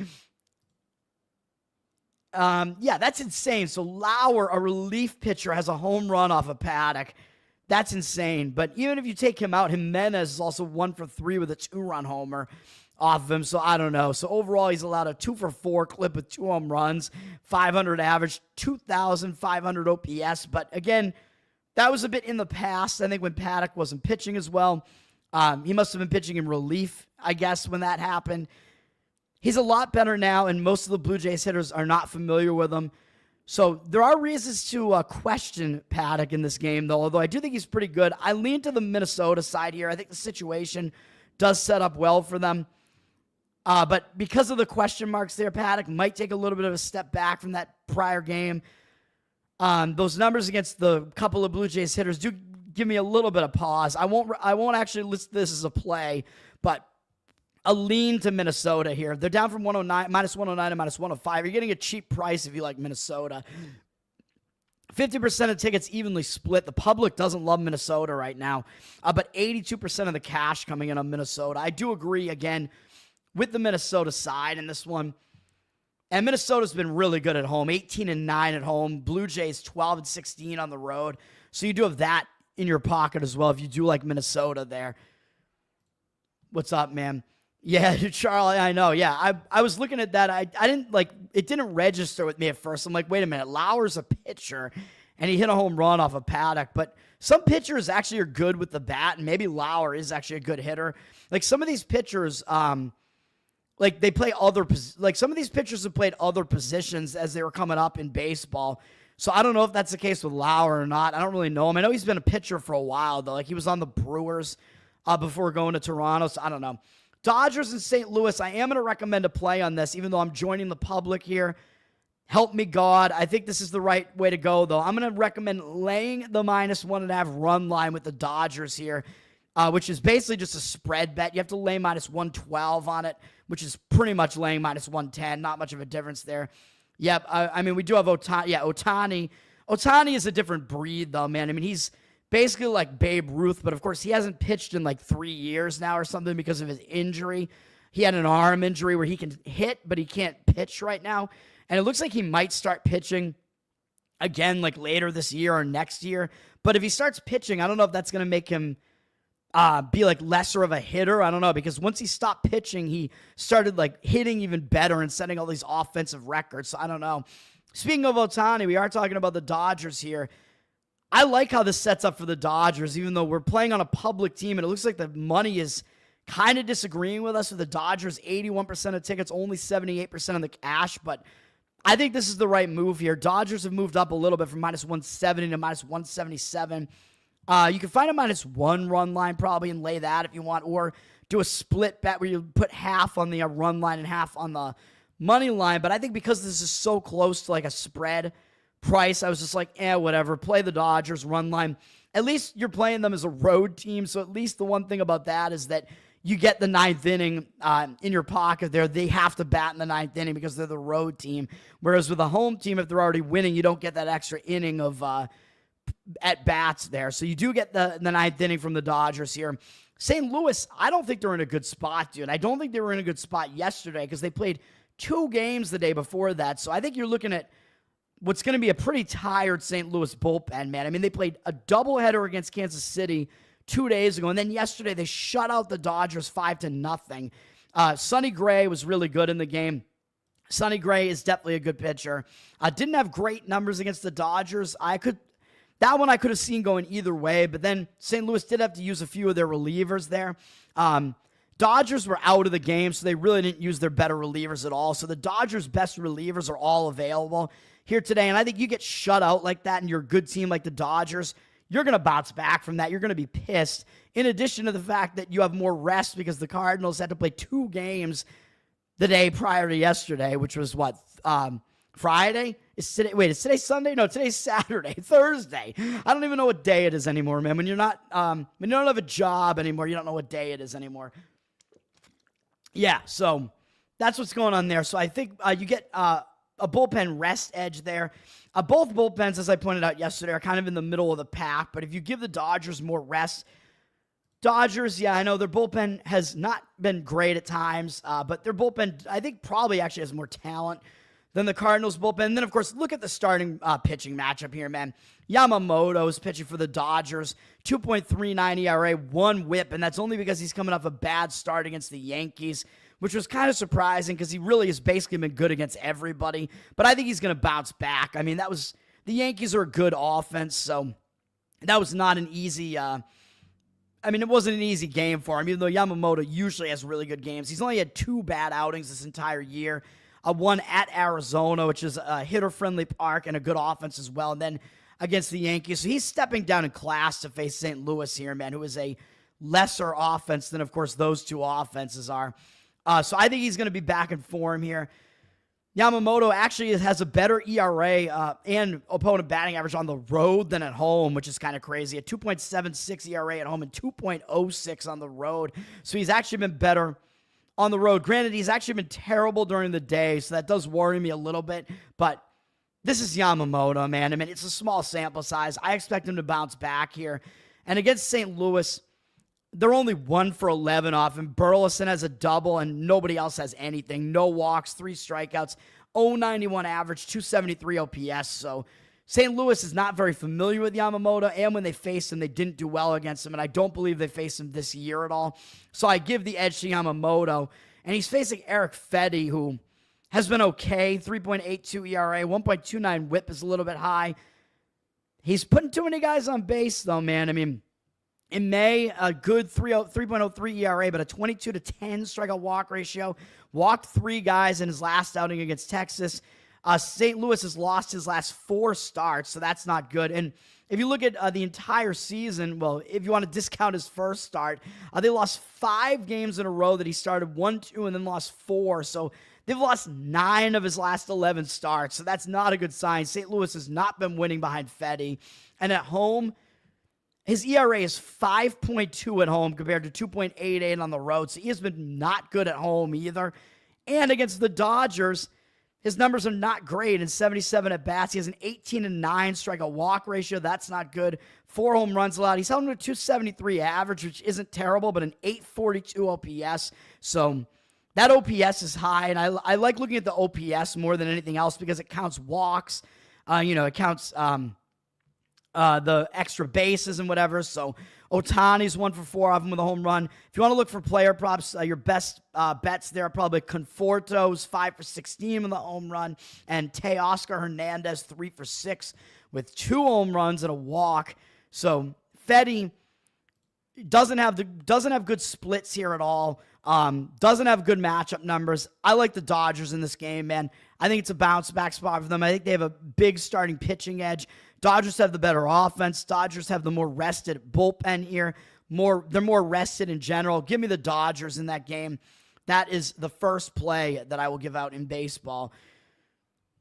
Yeah, that's insane. So Lauer, a relief pitcher, has a home run off of Paddack. That's insane. But even if you take him out, Jimenez is also 1-for-3 with a 2-run homer off of him. So I don't know. So overall, he's allowed a 2-for-4 clip with 2 home runs, 500 average, 2,500 OPS. But again, that was a bit in the past. I think when Paddack wasn't pitching as well. He must have been pitching in relief, I guess, when that happened. He's a lot better now, and most of the Blue Jays hitters are not familiar with him. So there are reasons to question Paddack in this game, though, although I do think he's pretty good. I lean to the Minnesota side here. I think the situation does set up well for them. But because of the question marks there, Paddack might take a little bit of a step back from that prior game. Those numbers against the couple of Blue Jays hitters do give me a little bit of pause. I won't actually list this as a play, but a lean to Minnesota here. They're down from minus 109 to minus 105. You're getting a cheap price if you like Minnesota. 50% of tickets evenly split. The public doesn't love Minnesota right now, but 82% of the cash coming in on Minnesota. I do agree, again, with the Minnesota side in this one. And Minnesota's been really good at home, 18-9 at home. Blue Jays 12-16 on the road. So you do have that in your pocket as well if you do like Minnesota there. What's up, man? Yeah, Charlie, I know. Yeah, I was looking at that. I didn't it didn't register with me at first. I'm like, wait a minute, Lauer's a pitcher, and he hit a home run off of Paddack. But some pitchers actually are good with the bat, and maybe Lauer is actually a good hitter. Like some of these pitchers, they play some of these pitchers have played other positions as they were coming up in baseball. So I don't know if that's the case with Lauer or not. I don't really know him. I know he's been a pitcher for a while, though. Like he was on the Brewers before going to Toronto, so I don't know. Dodgers and St. Louis, I am going to recommend a play on this, even though I'm joining the public here. Help me, God. I think this is the right way to go, though. I'm going to recommend laying the minus 1.5 run line with the Dodgers here, which is basically just a spread bet. You have to lay minus 112 on it, which is pretty much laying minus 110. Not much of a difference there. Yep, I mean, we do have Ohtani. Yeah, Ohtani. Ohtani is a different breed, though, man. I mean, he's basically like Babe Ruth, but of course he hasn't pitched in 3 years now or something because of his injury. He had an arm injury where he can hit, but he can't pitch right now. And it looks like he might start pitching again later this year or next year. But if he starts pitching, I don't know if that's going to make him be lesser of a hitter. I don't know, because once he stopped pitching, he started hitting even better and setting all these offensive records. So I don't know. Speaking of Ohtani, we are talking about the Dodgers here. I like how this sets up for the Dodgers, even though we're playing on a public team and it looks like the money is kind of disagreeing with us with the Dodgers, 81% of tickets, only 78% of the cash, but I think this is the right move here. Dodgers have moved up a little bit from -170 to -177. You can find a -1 run line probably and lay that if you want, or do a split bet where you put half on the run line and half on the money line. But I think because this is so close to like a spread price, I was just like, whatever. Play the Dodgers run line. At least you're playing them as a road team, so at least the one thing about that is that you get the ninth inning in your pocket there. They have to bat in the ninth inning because they're the road team. Whereas with a home team, if they're already winning, you don't get that extra inning of at bats there. So you do get the ninth inning from the Dodgers here. St. Louis, I don't think they're in a good spot, dude. I don't think they were in a good spot yesterday because they played 2 games the day before that. So I think you're looking at what's going to be a pretty tired St. Louis bullpen, man. I mean, they played a doubleheader against Kansas City 2 days ago, and then yesterday they shut out the Dodgers 5-0. Sonny Gray was really good in the game. Sonny Gray is definitely a good pitcher. Didn't have great numbers against the Dodgers. That one I could have seen going either way, but then St. Louis did have to use a few of their relievers there. Dodgers were out of the game, so they really didn't use their better relievers at all. So the Dodgers' best relievers are all available here today, and I think you get shut out like that and you're a good team like the Dodgers, you're going to bounce back from that. You're going to be pissed, in addition to the fact that you have more rest because the Cardinals had to play 2 games the day prior to yesterday, which was what, Friday? Is today Sunday? No, today's Saturday, Thursday. I don't even know what day it is anymore, man. When you're not, when you don't have a job anymore, you don't know what day it is anymore. Yeah, so that's what's going on there. So I think you get a bullpen rest edge there. Both bullpens, as I pointed out yesterday, are kind of in the middle of the pack. But if you give the Dodgers more rest, Dodgers, yeah, I know their bullpen has not been great at times, but their bullpen, I think, probably actually has more talent than the Cardinals bullpen. And then, of course, look at the starting pitching matchup here, man. Yamamoto is pitching for the Dodgers, 2.39 ERA, 1 whip, and that's only because he's coming off a bad start against the Yankees, which was kind of surprising because he really has basically been good against everybody. But I think he's going to bounce back. I mean, the Yankees are a good offense, so that was not an easy it wasn't an easy game for him, even though Yamamoto usually has really good games. He's only had 2 bad outings this entire year. One at Arizona, which is a hitter-friendly park and a good offense as well, and then against the Yankees. So he's stepping down in class to face St. Louis here, man, who is a lesser offense than, of course, those 2 offenses are. So I think he's going to be back in form here. Yamamoto actually has a better ERA and opponent batting average on the road than at home, which is kind of crazy. A 2.76 ERA at home and 2.06 on the road. So he's actually been better on the road. Granted, he's actually been terrible during the day, so that does worry me a little bit. But this is Yamamoto, man. I mean, it's a small sample size. I expect him to bounce back here. And against St. Louis, they're only 1 for 11 off, and Burleson has a double, and nobody else has anything. No walks, 3 strikeouts, 0.91 average, 273 OPS. So St. Louis is not very familiar with Yamamoto, and when they faced him, they didn't do well against him, and I don't believe they faced him this year at all. So I give the edge to Yamamoto, and he's facing Eric Fedde, who has been okay, 3.82 ERA, 1.29 whip is a little bit high. He's putting too many guys on base, though, man. I mean, in May, a good 3.03 ERA, but a 22-10 strikeout walk ratio. Walked 3 guys in his last outing against Texas. St. Louis has lost his last 4 starts, so that's not good. And if you look at the entire season, well, if you want to discount his first start, they lost 5 games in a row that he started 1-2 and then lost 4. So they've lost 9 of his last 11 starts, so that's not a good sign. St. Louis has not been winning behind Fedde. And at home, his ERA is 5.2 at home compared to 2.88 on the road, so he has been not good at home either. And against the Dodgers, his numbers are not great. In 77 at-bats, he has an 18-9 strikeout walk ratio. That's not good. 4 home runs allowed. He's held him to a 273 average, which isn't terrible, but an 842 OPS. So that OPS is high, and I like looking at the OPS more than anything else because it counts walks. It counts the extra bases and whatever. So Ohtani's 1 for 4 of them with a home run. If you want to look for player props, your best bets there are probably Conforto's 5 for 16 with a home run, and Teoscar Hernandez 3 for 6 with 2 home runs and a walk. So Fedde, doesn't have good splits here at all. Doesn't have good matchup numbers. I like the Dodgers in this game, man. I think it's a bounce back spot for them. I think they have a big starting pitching edge. Dodgers have the better offense. Dodgers have the more rested bullpen here. They're more rested in general. Give me the Dodgers in that game. That is the first play that I will give out in baseball.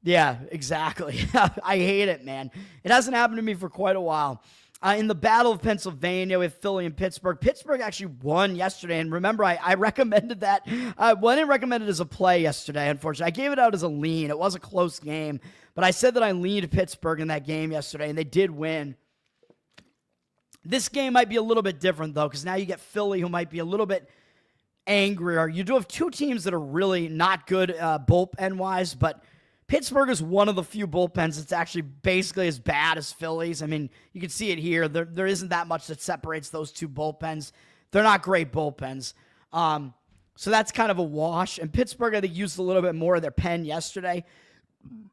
Yeah, exactly. I hate it, man. It hasn't happened to me for quite a while. In the Battle of Pennsylvania with Philly and Pittsburgh, Pittsburgh actually won yesterday. And remember, I recommended that. I didn't recommend it as a play yesterday, unfortunately. I gave it out as a lean. It was a close game. But I said that I leaned Pittsburgh in that game yesterday, and they did win. This game might be a little bit different, though, because now you get Philly, who might be a little bit angrier. You do have two teams that are really not good bullpen-wise, but Pittsburgh is one of the few bullpens that's actually basically as bad as Philly's. I mean, you can see it here. There isn't that much that separates those two bullpens. They're not great bullpens. So that's kind of a wash. And Pittsburgh, I think, used a little bit more of their pen yesterday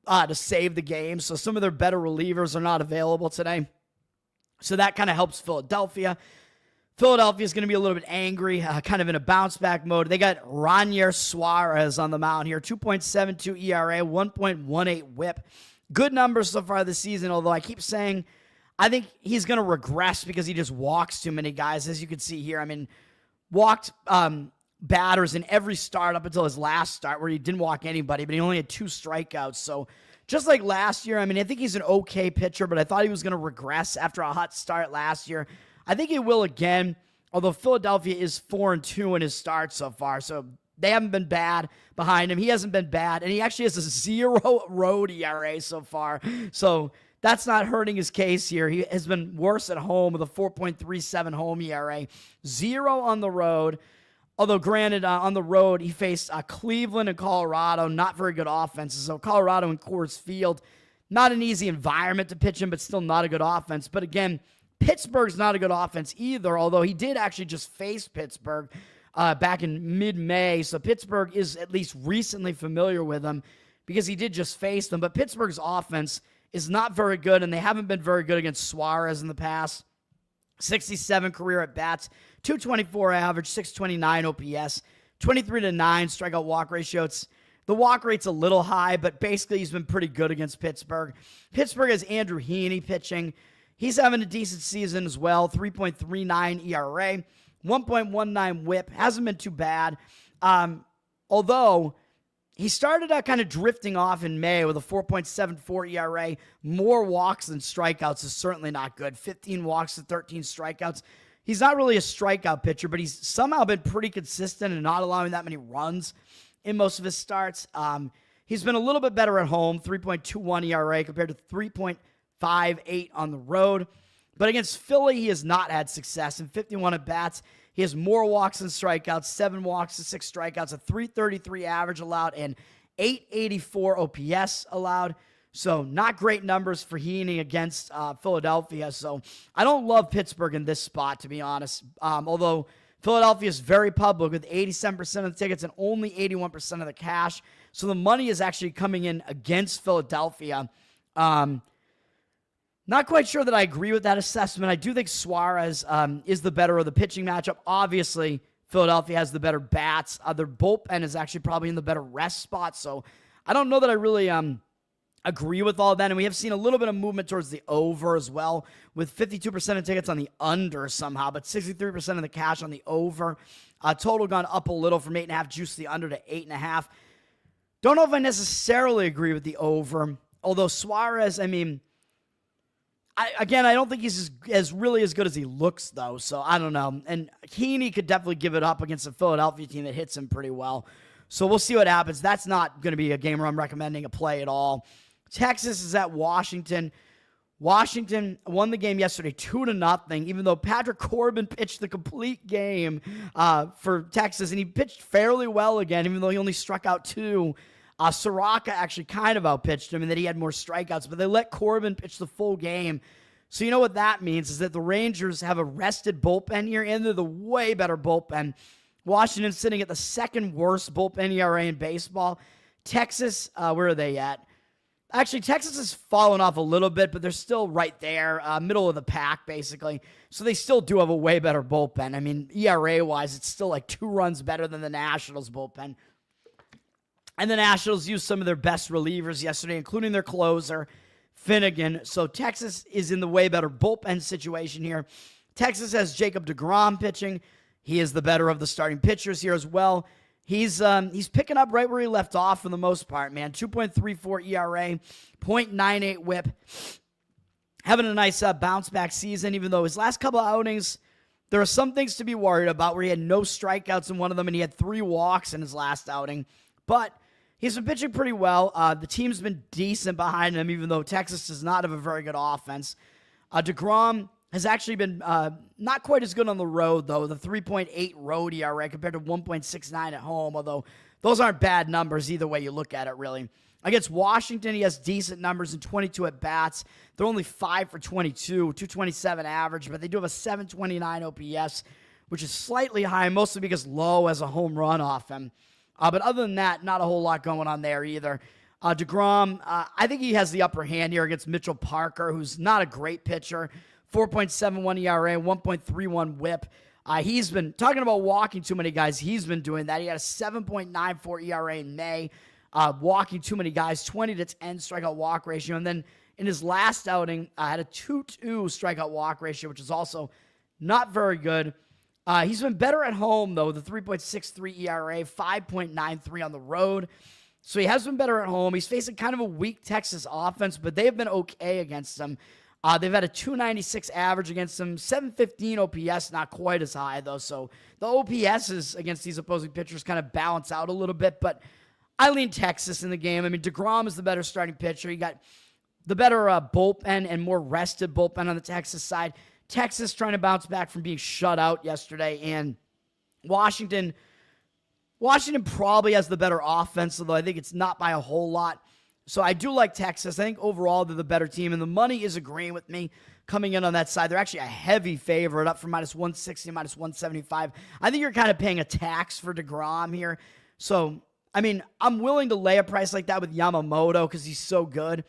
to save the game. So some of their better relievers are not available today. So that kind of helps Philadelphia. Philadelphia is going to be a little bit angry, kind of in a bounce-back mode. They got Ranier Suarez on the mound here, 2.72 ERA, 1.18 whip. Good numbers so far this season, although I keep saying I think he's going to regress because he just walks too many guys, as you can see here. I mean, walked batters in every start up until his last start where he didn't walk anybody, but he only had 2 strikeouts. So just like last year, I mean, I think he's an okay pitcher, but I thought he was going to regress after a hot start last year. I think he will again, although Philadelphia is 4-2 in his start so far, so they haven't been bad behind him. He hasn't been bad, and he actually has a 0 road ERA so far, so that's not hurting his case here. He has been worse at home with a 4.37 home ERA, 0 on the road, although granted, on the road, he faced Cleveland and Colorado, not very good offenses, so Colorado and Coors Field, not an easy environment to pitch in, but still not a good offense, but again, Pittsburgh's not a good offense either, although he did actually just face Pittsburgh back in mid-May, so Pittsburgh is at least recently familiar with him because he did just face them, but Pittsburgh's offense is not very good, and they haven't been very good against Suarez in the past. 67 career at-bats, 224 average, 629 OPS, 23-9 strikeout walk ratio. The walk rate's a little high, but basically he's been pretty good against Pittsburgh. Pittsburgh has Andrew Heaney pitching. He's having a decent season as well, 3.39 ERA, 1.19 whip. Hasn't been too bad. Although he started out kind of drifting off in May with a 4.74 ERA. More walks than strikeouts is certainly not good. 15 walks to 13 strikeouts. He's not really a strikeout pitcher, but he's somehow been pretty consistent and not allowing that many runs in most of his starts. He's been a little bit better at home, 3.21 ERA compared to 3.58 on the road. But against Philly, he has not had success. In 51 at-bats, he has more walks than strikeouts, 7 walks to 6 strikeouts, a 333 average allowed, and 884 OPS allowed. So not great numbers for Heaney against Philadelphia. So I don't love Pittsburgh in this spot, to be honest. Although Philadelphia is very public with 87% of the tickets and only 81% of the cash. So the money is actually coming in against Philadelphia. Not quite sure that I agree with that assessment. I do think Suarez is the better of the pitching matchup. Obviously, Philadelphia has the better bats. Their bullpen is actually probably in the better rest spot. So I don't know that I really agree with all that. And we have seen a little bit of movement towards the over as well, with 52% of tickets on the under somehow, but 63% of the cash on the over. Total gone up a little from 8.5 juice to the under to 8.5. Don't know if I necessarily agree with the over. Although Suarez, I mean, I don't think he's as really as good as he looks, though, so I don't know. And Heaney could definitely give it up against a Philadelphia team that hits him pretty well. So we'll see what happens. That's not going to be a game where I'm recommending a play at all. Texas is at Washington. Washington won the game yesterday 2-0, even though Patrick Corbin pitched the complete game for Texas, and he pitched fairly well again, even though he only struck out 2. Soraka actually kind of outpitched him and that he had more strikeouts, but they let Corbin pitch the full game. So you know what that means is that the Rangers have a rested bullpen here, and they're the way better bullpen. Washington's sitting at the second worst bullpen ERA in baseball. Texas, where are they at? Actually, Texas has fallen off a little bit, but they're still right there, middle of the pack, basically. So they still do have a way better bullpen. I mean, ERA-wise, it's still like 2 runs better than the Nationals bullpen. And the Nationals used some of their best relievers yesterday, including their closer, Finnegan. So Texas is in the way better bullpen situation here. Texas has Jacob deGrom pitching. He is the better of the starting pitchers here as well. He's picking up right where he left off for the most part, man. 2.34 ERA, 0.98 whip. Having a nice bounce-back season, even though his last couple of outings, there are some things to be worried about where he had no strikeouts in one of them and he had 3 walks in his last outing. But he's been pitching pretty well. The team's been decent behind him, even though Texas does not have a very good offense. deGrom has actually been not quite as good on the road, though. The 3.8 road ERA compared to 1.69 at home, although those aren't bad numbers either way you look at it, really. Against Washington, he has decent numbers in 22 at-bats. They're only 5 for 22, 227 average, but they do have a 729 OPS, which is slightly high, mostly because Lowe has a home run off him. But other than that, not a whole lot going on there either. deGrom, I think he has the upper hand here against Mitchell Parker, who's not a great pitcher. 4.71 ERA, 1.31 whip. He's been, talking about walking too many guys, he's been doing that. He had a 7.94 ERA in May, walking too many guys, 20 to 10 strikeout walk ratio. And then in his last outing, had a 2-2 strikeout walk ratio, which is also not very good. He's been better at home, though, the 3.63 ERA, 5.93 on the road. So he has been better at home. He's facing kind of a weak Texas offense, but they have been okay against him. They've had a 296 average against them, 715 OPS, not quite as high, though. So the OPSs against these opposing pitchers kind of balance out a little bit, but I lean Texas in the game. I mean, deGrom is the better starting pitcher. You got the better bullpen and more rested bullpen on the Texas side. Texas trying to bounce back from being shut out yesterday, and Washington probably has the better offense, although I think it's not by a whole lot. So I do like Texas. I think overall they're the better team, and the money is agreeing with me coming in on that side. They're actually a heavy favorite, up from minus 160, minus 175. I think you're kind of paying a tax for deGrom here. So, I mean, I'm willing to lay a price like that with Yamamoto because he's so good.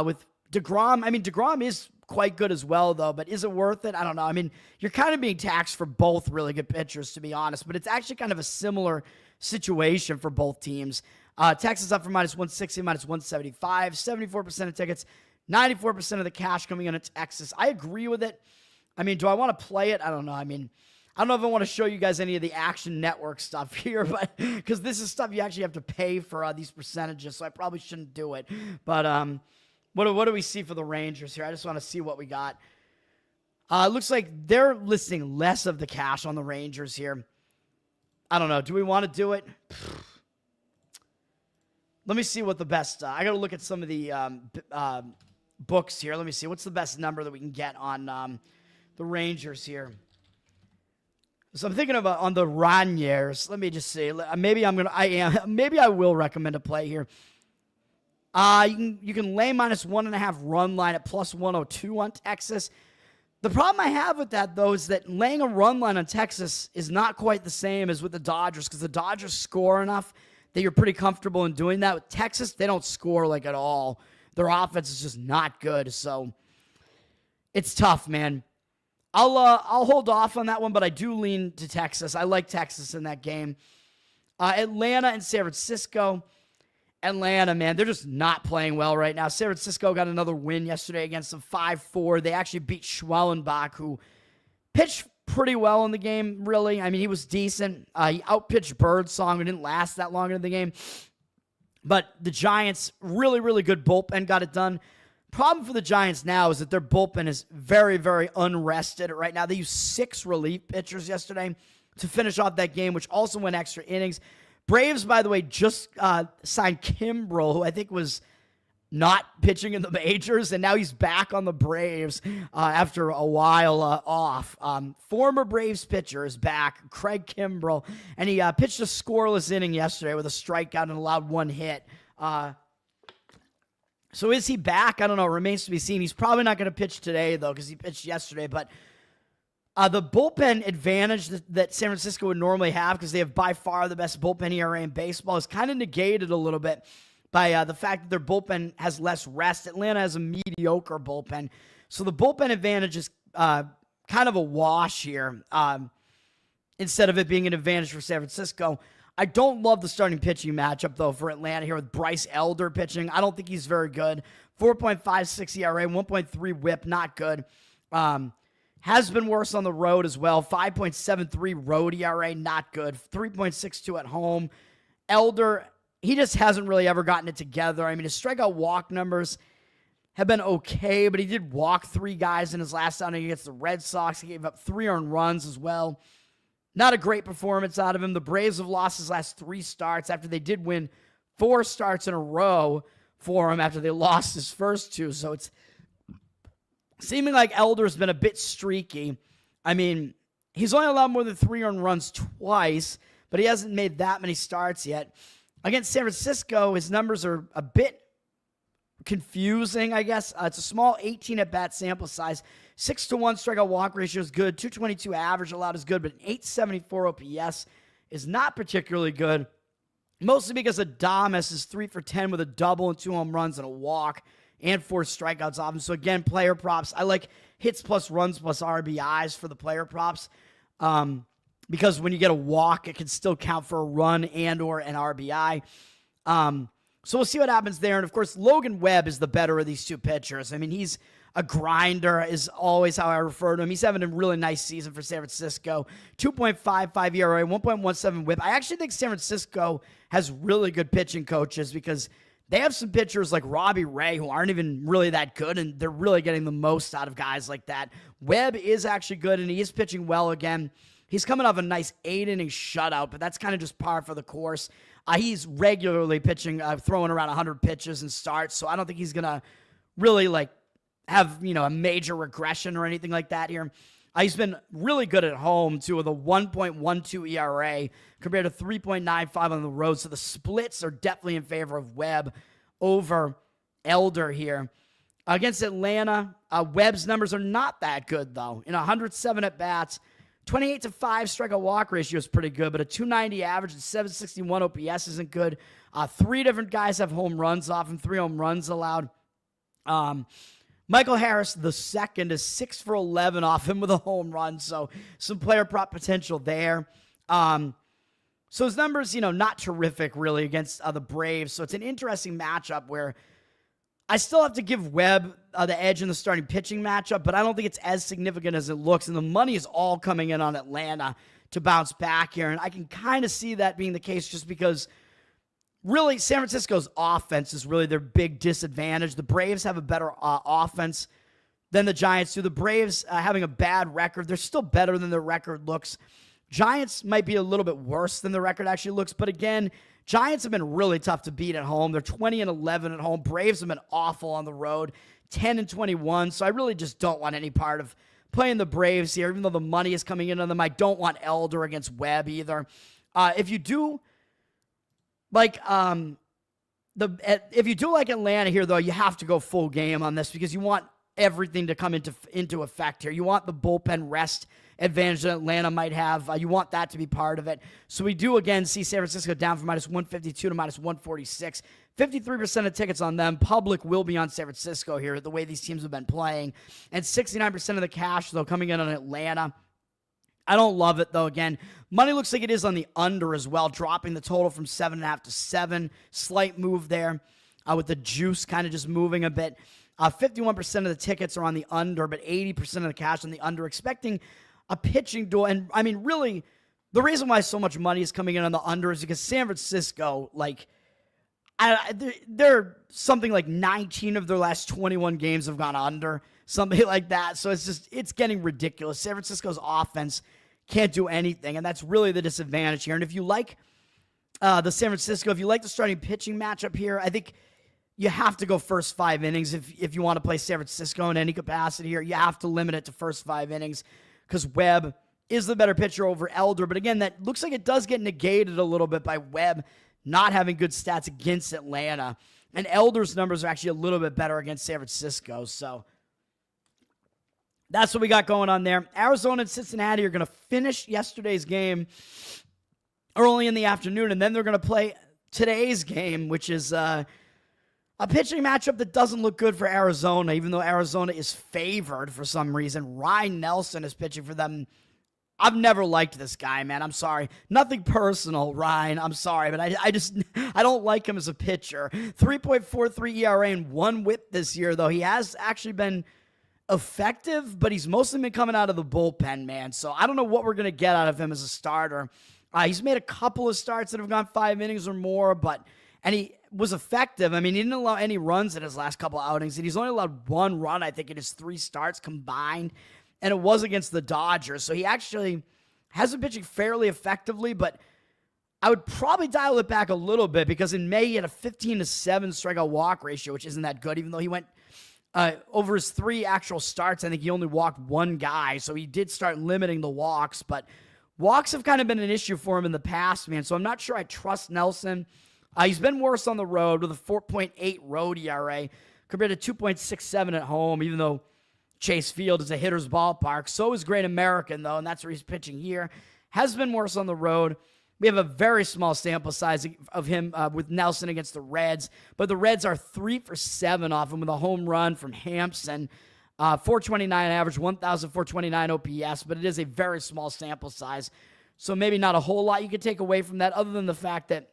With deGrom, I mean, deGrom is quite good as well, though, but is it worth it? I don't know. I mean, you're kind of being taxed for both really good pitchers, to be honest, but it's actually kind of a similar situation for both teams. Texas up from minus 160, minus 175, 74% of tickets, 94% of the cash coming in at Texas. I agree with it. I mean, do I want to play it? I don't know. I mean, I don't know if I want to show you guys any of the Action Network stuff here, but because this is stuff you actually have to pay for these percentages, so I probably shouldn't do it. But what do we see for the Rangers here? I just want to see what we got. It looks like they're listing less of the cash on the Rangers here. I don't know. Do we want to do it? Let me see what the best... I got to look at some of the books here. Let me see. What's the best number that we can get on the Rangers here? So I'm thinking about on the Raniers. Let me just see. Maybe I will recommend a play here. You can lay minus 1.5 run line at plus 102 on Texas. The problem I have with that, though, is that laying a run line on Texas is not quite the same as with the Dodgers because the Dodgers score enough that you're pretty comfortable in doing that. With Texas, they don't score like at all. Their offense is just not good, so it's tough, man. I'll hold off on that one, but I do lean to Texas. I like Texas in that game. Atlanta and San Francisco. Atlanta, man, they're just not playing well right now. San Francisco got another win yesterday against them, 5-4. They actually beat Wnba, who pitched pretty well in the game, really. I mean, he was decent. He outpitched Birdsong, who didn't last that long in the game. But the Giants, really, really good bullpen, got it done. Problem for the Giants now is that their bullpen is very, very unrested right now. They used 6 relief pitchers yesterday to finish off that game, which also went extra innings. Braves, by the way, just signed Kimbrel, who I think was not pitching in the majors, and now he's back on the Braves after a while off. Former Braves pitcher is back, Craig Kimbrel, and he pitched a scoreless inning yesterday with a strikeout and allowed 1 hit. So is he back? I don't know. It remains to be seen. He's probably not going to pitch today, though, because he pitched yesterday, but the bullpen advantage that San Francisco would normally have, because they have by far the best bullpen ERA in baseball, is kind of negated a little bit by the fact that their bullpen has less rest. Atlanta has a mediocre bullpen. So the bullpen advantage is kind of a wash here instead of it being an advantage for San Francisco. I don't love the starting pitching matchup, though, for Atlanta here with Bryce Elder pitching. I don't think he's very good. 4.56 ERA, 1.3 whip, not good. Has been worse on the road as well. 5.73 road ERA, not good. 3.62 at home. Elder, he just hasn't really ever gotten it together. I mean, his strikeout walk numbers have been okay, but he did walk 3 guys in his last outing against the Red Sox. He gave up 3 earned runs as well. Not a great performance out of him. The Braves have lost his last 3 starts after they did win 4 starts in a row for him after they lost his first 2. So it's seeming like Elder's been a bit streaky. I mean, he's only allowed more than 3 earned runs twice, but he hasn't made that many starts yet. Against San Francisco, his numbers are a bit confusing, I guess. It's a small 18 at-bat sample size. 6-to-1 strikeout walk ratio is good. 222 average allowed is good, but an 874 OPS is not particularly good. Mostly because Adames is 3 for 10 with a double and 2 home runs and a walk and 4 strikeouts off him. So again, player props. I like hits plus runs plus RBIs for the player props. Because when you get a walk, it can still count for a run and or an RBI. So we'll see what happens there. And, of course, Logan Webb is the better of these 2 pitchers. I mean, he's a grinder is always how I refer to him. He's having a really nice season for San Francisco. 2.55 ERA, 1.17 whip. I actually think San Francisco has really good pitching coaches because they have some pitchers like Robbie Ray who aren't even really that good, and they're really getting the most out of guys like that. Webb is actually good, and he is pitching well again. He's coming off a nice 8-inning shutout, but that's kind of just par for the course. He's regularly pitching, throwing around 100 pitches and starts, so I don't think he's going to really have a major regression or anything like that here. He's been really good at home, too, with a 1.12 ERA compared to 3.95 on the road, so the splits are definitely in favor of Webb over Elder here. Against Atlanta, Webb's numbers are not that good, though. 107 at-bats, 28-5 strikeout walk ratio is pretty good, but a 290 average and 761 OPS isn't good. 3 different guys have home runs off him, 3 home runs allowed. Michael Harris, the second, is 6 for 11 off him with a home run, so some player prop potential there. So his numbers, not terrific really against the Braves, so it's an interesting matchup where I still have to give Webb the edge in the starting pitching matchup, but I don't think it's as significant as it looks, and the money is all coming in on Atlanta to bounce back here, and I can kind of see that being the case just because really San Francisco's offense is really their big disadvantage. The Braves have a better offense than the Giants do. The Braves having a bad record, they're still better than their record looks. Giants might be a little bit worse than the record actually looks, but again, Giants have been really tough to beat at home. They're 20-11 at home. Braves have been awful on the road, 10-21. So I really just don't want any part of playing the Braves here, even though the money is coming in on them. I don't want Elder against Webb either. If you do like Atlanta here, though, you have to go full game on this because you want everything to come into effect here. You want the bullpen rest advantage that Atlanta might have. You want that to be part of it. So we do, again, see San Francisco down from -152 to -146. 53% of tickets on them. Public will be on San Francisco here, the way these teams have been playing. And 69% of the cash, though, coming in on Atlanta. I don't love it, though. Again, money looks like it is on the under as well, dropping the total from 7.5 to 7. Slight move there with the juice kind of just moving a bit. 51% of the tickets are on the under, but 80% of the cash on the under, expecting a pitching duel. And, I mean, really, the reason why so much money is coming in on the under is because San Francisco, they're something like 19 of their last 21 games have gone under, something like that. So it's getting ridiculous. San Francisco's offense can't do anything, and that's really the disadvantage here. And if you like the San Francisco, if you like the starting pitching matchup here, I think you have to go first 5 innings if you want to play San Francisco in any capacity here. You have to limit it to first 5 innings because Webb is the better pitcher over Elder. But again, that looks like it does get negated a little bit by Webb not having good stats against Atlanta. And Elder's numbers are actually a little bit better against San Francisco. So that's what we got going on there. Arizona and Cincinnati are going to finish yesterday's game early in the afternoon, and then they're going to play today's game, which is A pitching matchup that doesn't look good for Arizona, even though Arizona is favored for some reason. Ryan Nelson is pitching for them. I've never liked this guy, man. I'm sorry. Nothing personal, Ryan. I'm sorry, but I don't like him as a pitcher. 3.43 ERA and 1 whip this year, though. He has actually been effective, but he's mostly been coming out of the bullpen, man. So I don't know what we're going to get out of him as a starter. He's made a couple of starts that have gone 5 innings or more, and he was effective. I mean, he didn't allow any runs in his last couple outings, and he's only allowed 1 run, I think, in his 3 starts combined, and it was against the Dodgers. So he actually has been pitching fairly effectively, but I would probably dial it back a little bit because in May he had a 15-7 strikeout walk ratio, which isn't that good, even though he went over his 3 actual starts. I think he only walked 1 guy, so he did start limiting the walks, but walks have kind of been an issue for him in the past, man, so I'm not sure I trust Nelson. He's been worse on the road with a 4.8 road ERA compared to 2.67 at home, even though Chase Field is a hitter's ballpark. So is Great American, though, and that's where he's pitching here. Has been worse on the road. We have a very small sample size of him with Nelson against the Reds, but the Reds are 3 for 7 off him with a home run from Hampson. 429 average, 1,429 OPS, but it is a very small sample size. So maybe not a whole lot you could take away from that other than the fact that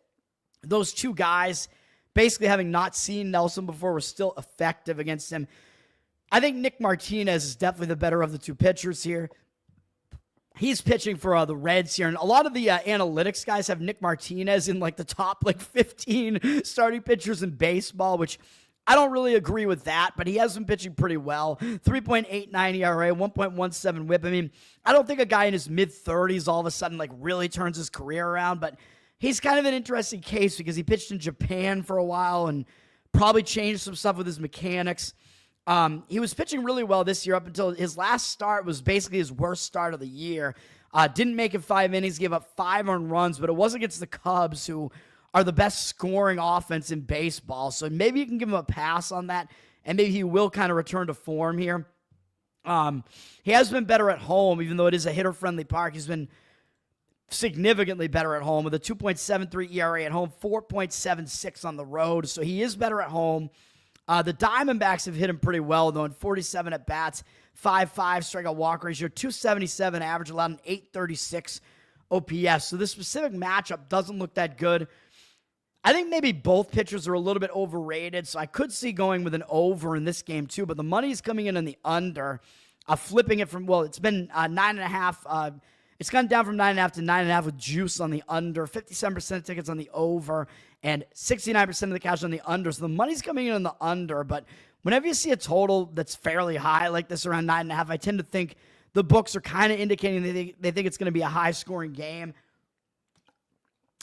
those 2 guys, basically having not seen Nelson before, were still effective against him. I think Nick Martinez is definitely the better of the 2 pitchers here. He's pitching for the Reds here, and a lot of the analytics guys have Nick Martinez in like the top 15 starting pitchers in baseball, which I don't really agree with that, but he has been pitching pretty well. 3.89 ERA, 1.17 whip. I mean, I don't think a guy in his mid-30s all of a sudden really turns his career around, but he's kind of an interesting case because he pitched in Japan for a while and probably changed some stuff with his mechanics. He was pitching really well this year up until his last start was basically his worst start of the year. Didn't make it 5 innings, gave up 5 earned runs, but it was against the Cubs, who are the best scoring offense in baseball. So maybe you can give him a pass on that, and maybe he will kind of return to form here. He has been better at home, even though it is a hitter-friendly park. He's been significantly better at home with a 2.73 ERA at home, 4.76 on the road. So he is better at home. The Diamondbacks have hit him pretty well, though, in 47 at-bats, 5.5 strikeout walk ratio, 277 average, allowed an 836 OPS. So this specific matchup doesn't look that good. I think maybe both pitchers are a little bit overrated, so I could see going with an over in this game too, but the money is coming in on the under, flipping it from, well, it's been 9.5. It's gone down from 9.5 to 9.5 with juice on the under, 57% of tickets on the over, and 69% of the cash on the under. So the money's coming in on the under, but whenever you see a total that's fairly high like this, around 9.5, I tend to think the books are kind of indicating they think it's going to be a high-scoring game.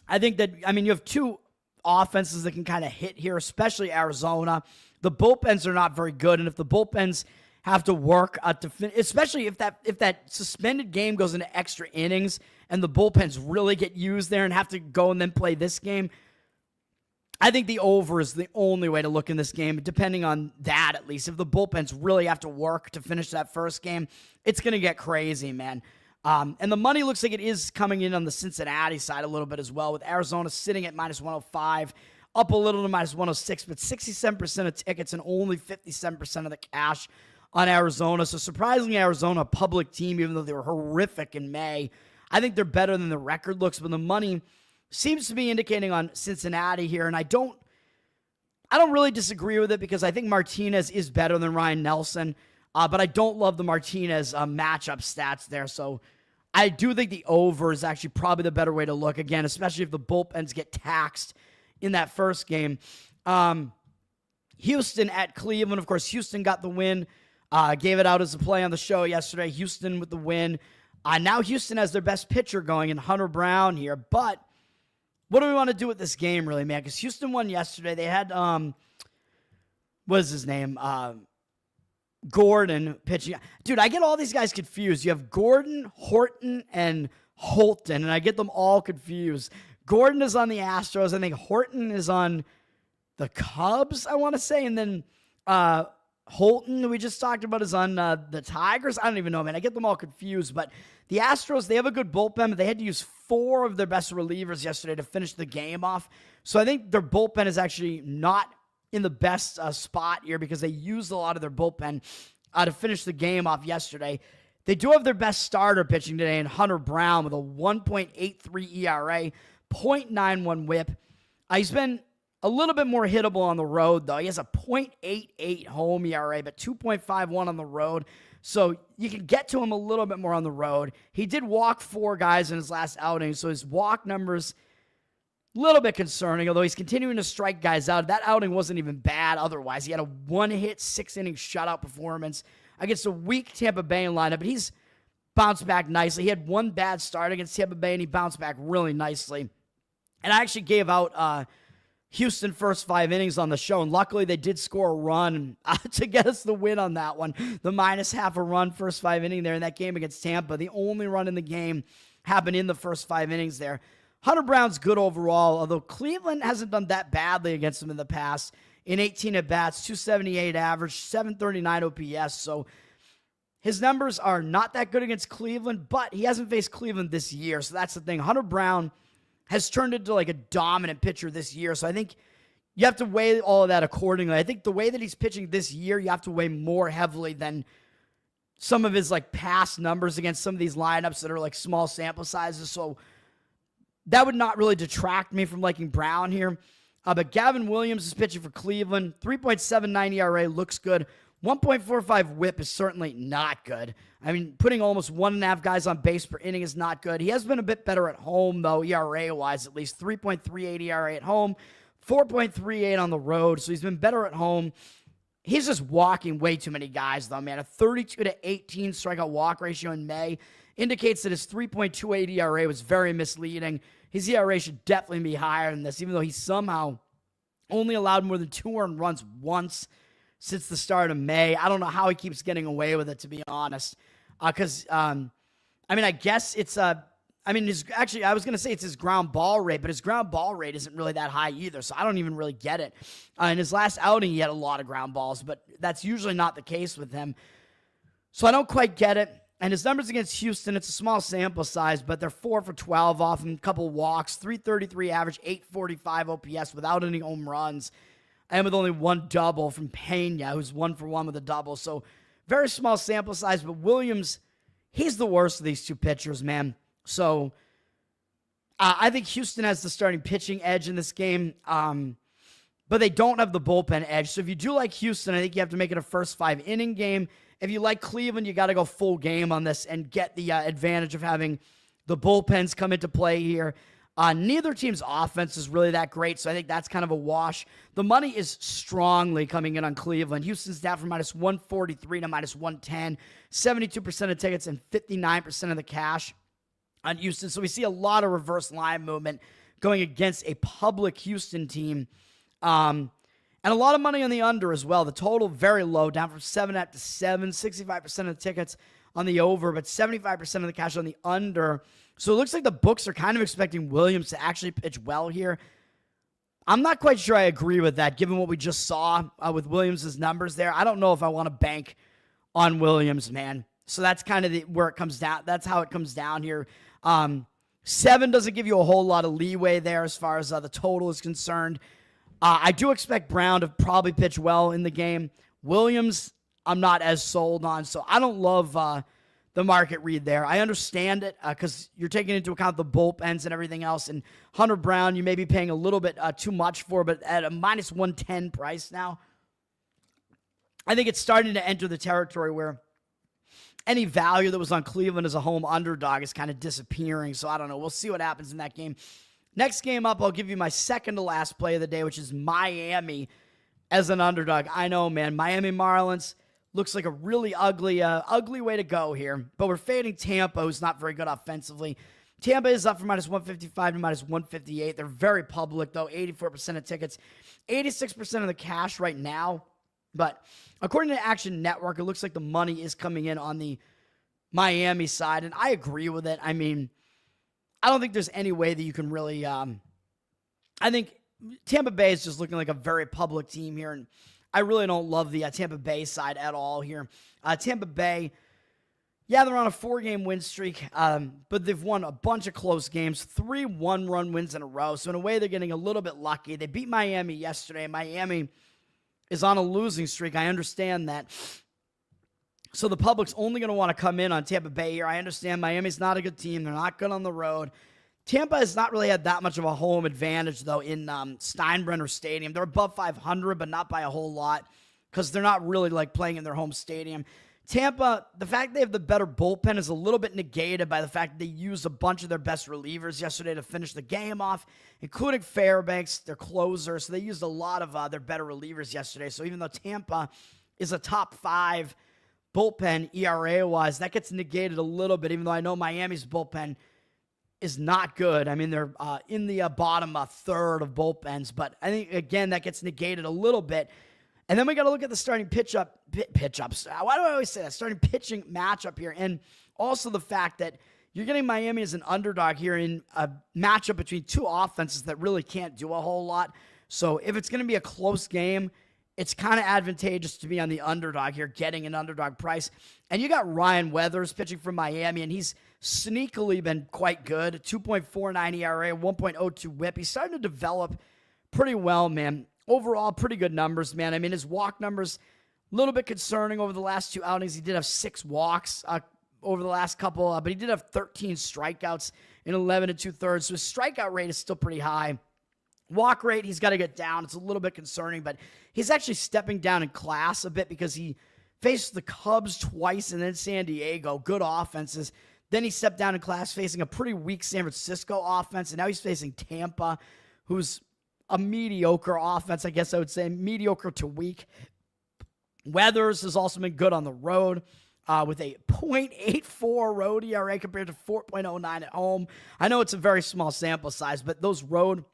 I think that, I mean, you have 2 offenses that can kind of hit here, especially Arizona. The bullpens are not very good, and if the bullpens have to work especially if that suspended game goes into extra innings and the bullpens really get used there and have to go and then play this game, I think the over is the only way to look in this game, depending on that at least. If the bullpens really have to work to finish that first game, it's going to get crazy, man. And the money looks like it is coming in on the Cincinnati side a little bit as well, with Arizona sitting at minus 105, up a little to minus 106, but 67% of tickets and only 57% of the cash on Arizona. So surprisingly, Arizona, a public team, even though they were horrific in May, I think they're better than the record looks, but the money seems to be indicating on Cincinnati here, and I don't really disagree with it because I think Martinez is better than Ryan Nelson, but I don't love the Martinez matchup stats there, so I do think the over is actually probably the better way to look, again, especially if the bullpens get taxed in that first game. Houston at Cleveland. Of course, Houston got the win. Gave it out as a play on the show yesterday. Houston with the win. Now Houston has their best pitcher going in Hunter Brown here, but what do we want to do with this game, really, man? Because Houston won yesterday. They had, what is his name? Gordon pitching. Dude, I get all these guys confused. You have Gordon, Horton, and Holton, and I get them all confused. Gordon is on the Astros. I think Horton is on the Cubs, I want to say. And then Holton, we just talked about, is on the Tigers. I don't even know, man. I get them all confused. But the Astros, they have a good bullpen, but they had to use 4 of their best relievers yesterday to finish the game off. So I think their bullpen is actually not in the best spot here because they used a lot of their bullpen to finish the game off yesterday. They do have their best starter pitching today in Hunter Brown with a 1.83 ERA, 0.91 whip. He's been a little bit more hittable on the road, though. He has a 0.88 home ERA, but 2.51 on the road. So you can get to him a little bit more on the road. He did walk 4 guys in his last outing, so his walk numbers a little bit concerning, although he's continuing to strike guys out. That outing wasn't even bad otherwise. He had a 1-hit, 6-inning shutout performance against a weak Tampa Bay lineup, but he's bounced back nicely. He had 1 bad start against Tampa Bay, and he bounced back really nicely. And I actually gave out Houston first 5 innings on the show, and luckily they did score a run to get us the win on that one. The -half a run first 5 inning there in that game against Tampa. The only run in the game happened in the first 5 innings there. Hunter Brown's good overall, although Cleveland hasn't done that badly against him in the past. In 18 at-bats, 278 average, 739 OPS, so his numbers are not that good against Cleveland, but he hasn't faced Cleveland this year, so that's the thing. Hunter Brown has turned into like a dominant pitcher this year, so I think you have to weigh all of that accordingly. I think the way that he's pitching this year, you have to weigh more heavily than some of his like past numbers against some of these lineups that are like small sample sizes, so that would not really detract me from liking Brown here. But Gavin Williams is pitching for Cleveland. 3.79 ERA looks good. 1.45 whip is certainly not good. I mean, putting almost 1.5 guys on base per inning is not good. He has been a bit better at home, though, ERA-wise at least. 3.38 ERA at home, 4.38 on the road, so he's been better at home. He's just walking way too many guys, though, man. A 32-18 strikeout walk ratio in May indicates that his 3.28 ERA was very misleading. His ERA should definitely be higher than this, even though he somehow only allowed more than 2 earned runs once since the start of May. I don't know how he keeps getting away with it, to be honest. I guess it's I was going to say it's his ground ball rate, but his ground ball rate isn't really that high either, so I don't even really get it. In his last outing, he had a lot of ground balls, but that's usually not the case with him. So I don't quite get it. And his numbers against Houston, it's a small sample size, but they're 4 for 12 off him, a couple walks, 333 average, 845 OPS without any home runs, and with only 1 double from Pena, who's 1 for 1 with a double. So very small sample size, but Williams, he's the worst of these 2 pitchers, man. So I think Houston has the starting pitching edge in this game, but they don't have the bullpen edge. So if you do like Houston, I think you have to make it a first 5-inning game. If you like Cleveland, you got to go full game on this and get the advantage of having the bullpens come into play here. Neither team's offense is really that great, so I think that's kind of a wash. The money is strongly coming in on Cleveland. Houston's down from -143 to -110, 72% of tickets and 59% of the cash on Houston. So we see a lot of reverse line movement going against a public Houston team. And a lot of money on the under as well. The total very low, down from 7.5 to 7. 65% of the tickets on the over, but 75% of the cash on the under. So it looks like the books are kind of expecting Williams to actually pitch well here. I'm not quite sure I agree with that, given what we just saw with Williams' numbers there. I don't know if I want to bank on Williams, man. So that's kind of where it comes down. That's how it comes down here. 7 doesn't give you a whole lot of leeway there as far as the total is concerned. I do expect Brown to probably pitch well in the game. Williams, I'm not as sold on, so I don't love the market read there. I understand it because you're taking into account the bullpens and everything else. And Hunter Brown, you may be paying a little bit too much for, but at a -110 price now, I think it's starting to enter the territory where any value that was on Cleveland as a home underdog is kind of disappearing. So I don't know. We'll see what happens in that game. Next game up, I'll give you my second to last play of the day, which is Miami as an underdog. I know, man. Miami Marlins looks like a really ugly way to go here. But we're fading Tampa, who's not very good offensively. Tampa is up from -155 to -158. They're very public, though. 84% of tickets, 86% of the cash right now. But according to Action Network, it looks like the money is coming in on the Miami side, and I agree with it. I mean, I don't think there's any way that you can really I think Tampa Bay is just looking like a very public team here, and I really don't love the Tampa Bay side at all here. Tampa Bay, yeah, they're on a 4-game win streak, but they've won a bunch of close games, 3 one-run wins in a row, so in a way they're getting a little bit lucky. They beat Miami yesterday. Miami is on a losing streak. I understand that. So the public's only going to want to come in on Tampa Bay here. I understand Miami's not a good team. They're not good on the road. Tampa has not really had that much of a home advantage, though, in Steinbrenner Stadium. They're above 500, but not by a whole lot because they're not really playing in their home stadium. Tampa, the fact they have the better bullpen is a little bit negated by the fact that they used a bunch of their best relievers yesterday to finish the game off, including Fairbanks, their closer. So they used a lot of their better relievers yesterday. So even though Tampa is a top 5 bullpen ERA-wise, that gets negated a little bit, even though I know Miami's bullpen is not good. I mean, they're in the bottom third of bullpens, but I think, again, that gets negated a little bit. And then we got to look at the starting pitchups. Why do I always say that? Starting pitching matchup here. And also the fact that you're getting Miami as an underdog here in a matchup between two offenses that really can't do a whole lot. So if it's going to be a close game, it's kind of advantageous to be on the underdog here, getting an underdog price. And you got Ryan Weathers pitching from Miami, and he's sneakily been quite good. 2.49 ERA, 1.02 whip. He's starting to develop pretty well, man. Overall, pretty good numbers, man. I mean, his walk numbers, a little bit concerning over the last 2 outings. He did have 6 walks over the last couple, but he did have 13 strikeouts in 11 2/3. So his strikeout rate is still pretty high. Walk rate, he's got to get down. It's a little bit concerning, but he's actually stepping down in class a bit because he faced the Cubs twice and then San Diego, good offenses. Then he stepped down in class facing a pretty weak San Francisco offense, and now he's facing Tampa, who's a mediocre offense, I guess I would say, mediocre to weak. Weathers has also been good on the road with a .84 road ERA compared to 4.09 at home. I know it's a very small sample size, but those road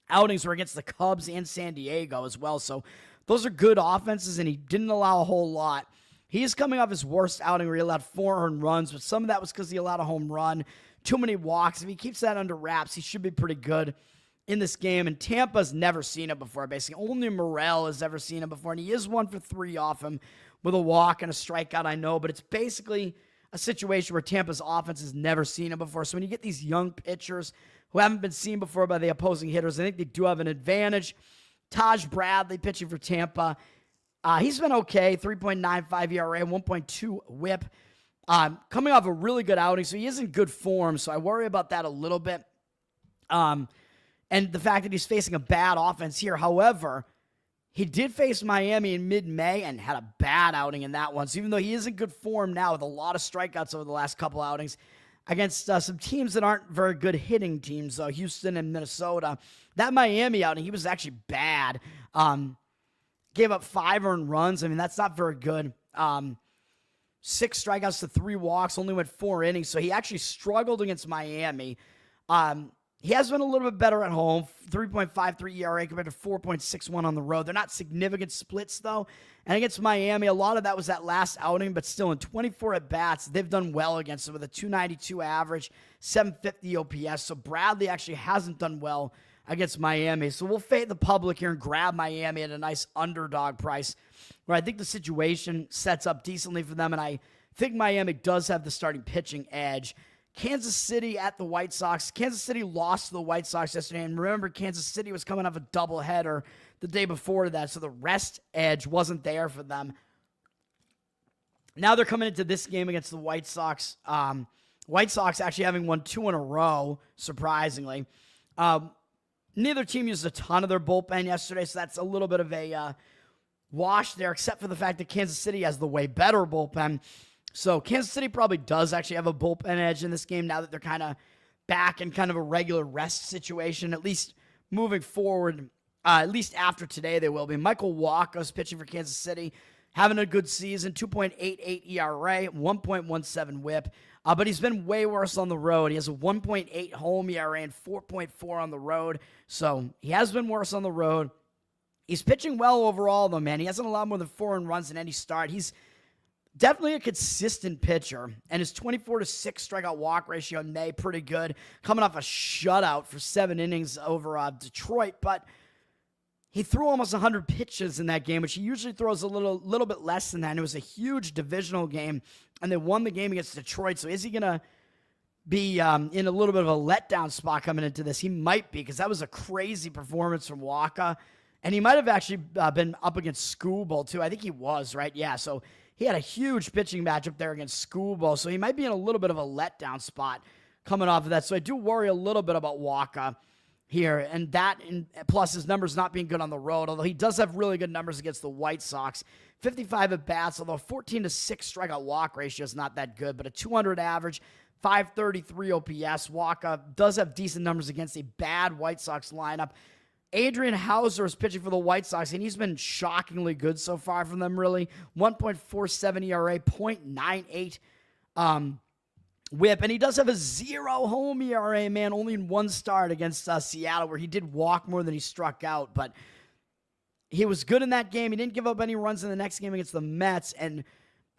outings were against the Cubs and San Diego as well. So those are good offenses, and he didn't allow a whole lot. He is coming off his worst outing where he allowed 4 earned runs, but some of that was because he allowed a home run, too many walks. If he keeps that under wraps, he should be pretty good in this game. And Tampa's never seen it before, basically. Only Morel has ever seen it before, and he is 1 for 3 off him with a walk and a strikeout, I know, but it's basically a situation where Tampa's offense has never seen it before. So when you get these young pitchers who haven't been seen before by the opposing hitters, I think they do have an advantage. Taj Bradley pitching for Tampa. He's been okay, 3.95 ERA, 1.2 whip. Coming off a really good outing, so he is in good form, so I worry about that a little bit. And the fact that he's facing a bad offense here. However, he did face Miami in mid-May and had a bad outing in that one. So even though he is in good form now with a lot of strikeouts over the last couple outings against some teams that aren't very good hitting teams, Houston and Minnesota, that Miami outing, he was actually bad. Gave up 5 earned runs. I mean, that's not very good. 6 strikeouts to 3 walks, only went 4 innings. So he actually struggled against Miami. He has been a little bit better at home, 3.53 ERA compared to 4.61 on the road. They're not significant splits, though. And against Miami, a lot of that was that last outing, but still in 24 at-bats, they've done well against them with a 292 average, 750 OPS. So Bradley actually hasn't done well against Miami. So we'll fade the public here and grab Miami at a nice underdog price, where I think the situation sets up decently for them, and I think Miami does have the starting pitching edge. Kansas City at the White Sox. Kansas City lost to the White Sox yesterday, and remember, Kansas City was coming off a doubleheader the day before that, so the rest edge wasn't there for them. Now they're coming into this game against the White Sox. White Sox actually having won 2 in a row, surprisingly. Neither team used a ton of their bullpen yesterday, so that's a little bit of a wash there, except for the fact that Kansas City has the way better bullpen. So Kansas City probably does actually have a bullpen edge in this game now that they're kind of back in kind of a regular rest situation, at least moving forward. At least after today they will be. Michael Wacha's pitching for Kansas City, having a good season, 2.88 ERA, 1.17 whip. But he's been way worse on the road. He has a 1.8 home ERA and 4.4 on the road. So he has been worse on the road. He's pitching well overall, though, man. He hasn't allowed more than 4 earned runs in any start. He's definitely a consistent pitcher, and his 24-6 strikeout walk ratio in May, pretty good. Coming off a shutout for 7 innings over Detroit, but he threw almost 100 pitches in that game, which he usually throws a little bit less than that. And it was a huge divisional game, and they won the game against Detroit. So is he going to be in a little bit of a letdown spot coming into this? He might be, because that was a crazy performance from Wacha. And he might have actually been up against Schoolbowl, too. I think he was, right? Yeah, so he had a huge pitching matchup there against Schoolbowl, so he might be in a little bit of a letdown spot coming off of that. So I do worry a little bit about Wnba here, and plus his numbers not being good on the road, although he does have really good numbers against the White Sox. 55 at bats, although 14-6 strikeout walk ratio is not that good, but a 200 average, 533 OPS. Wnba does have decent numbers against a bad White Sox lineup. Adrian Hauser is pitching for the White Sox, and he's been shockingly good so far from them, really. 1.47 ERA, 0.98 whip, and he does have a 0 home ERA, man, only in one start against Seattle, where he did walk more than he struck out, but he was good in that game. He didn't give up any runs in the next game against the Mets, and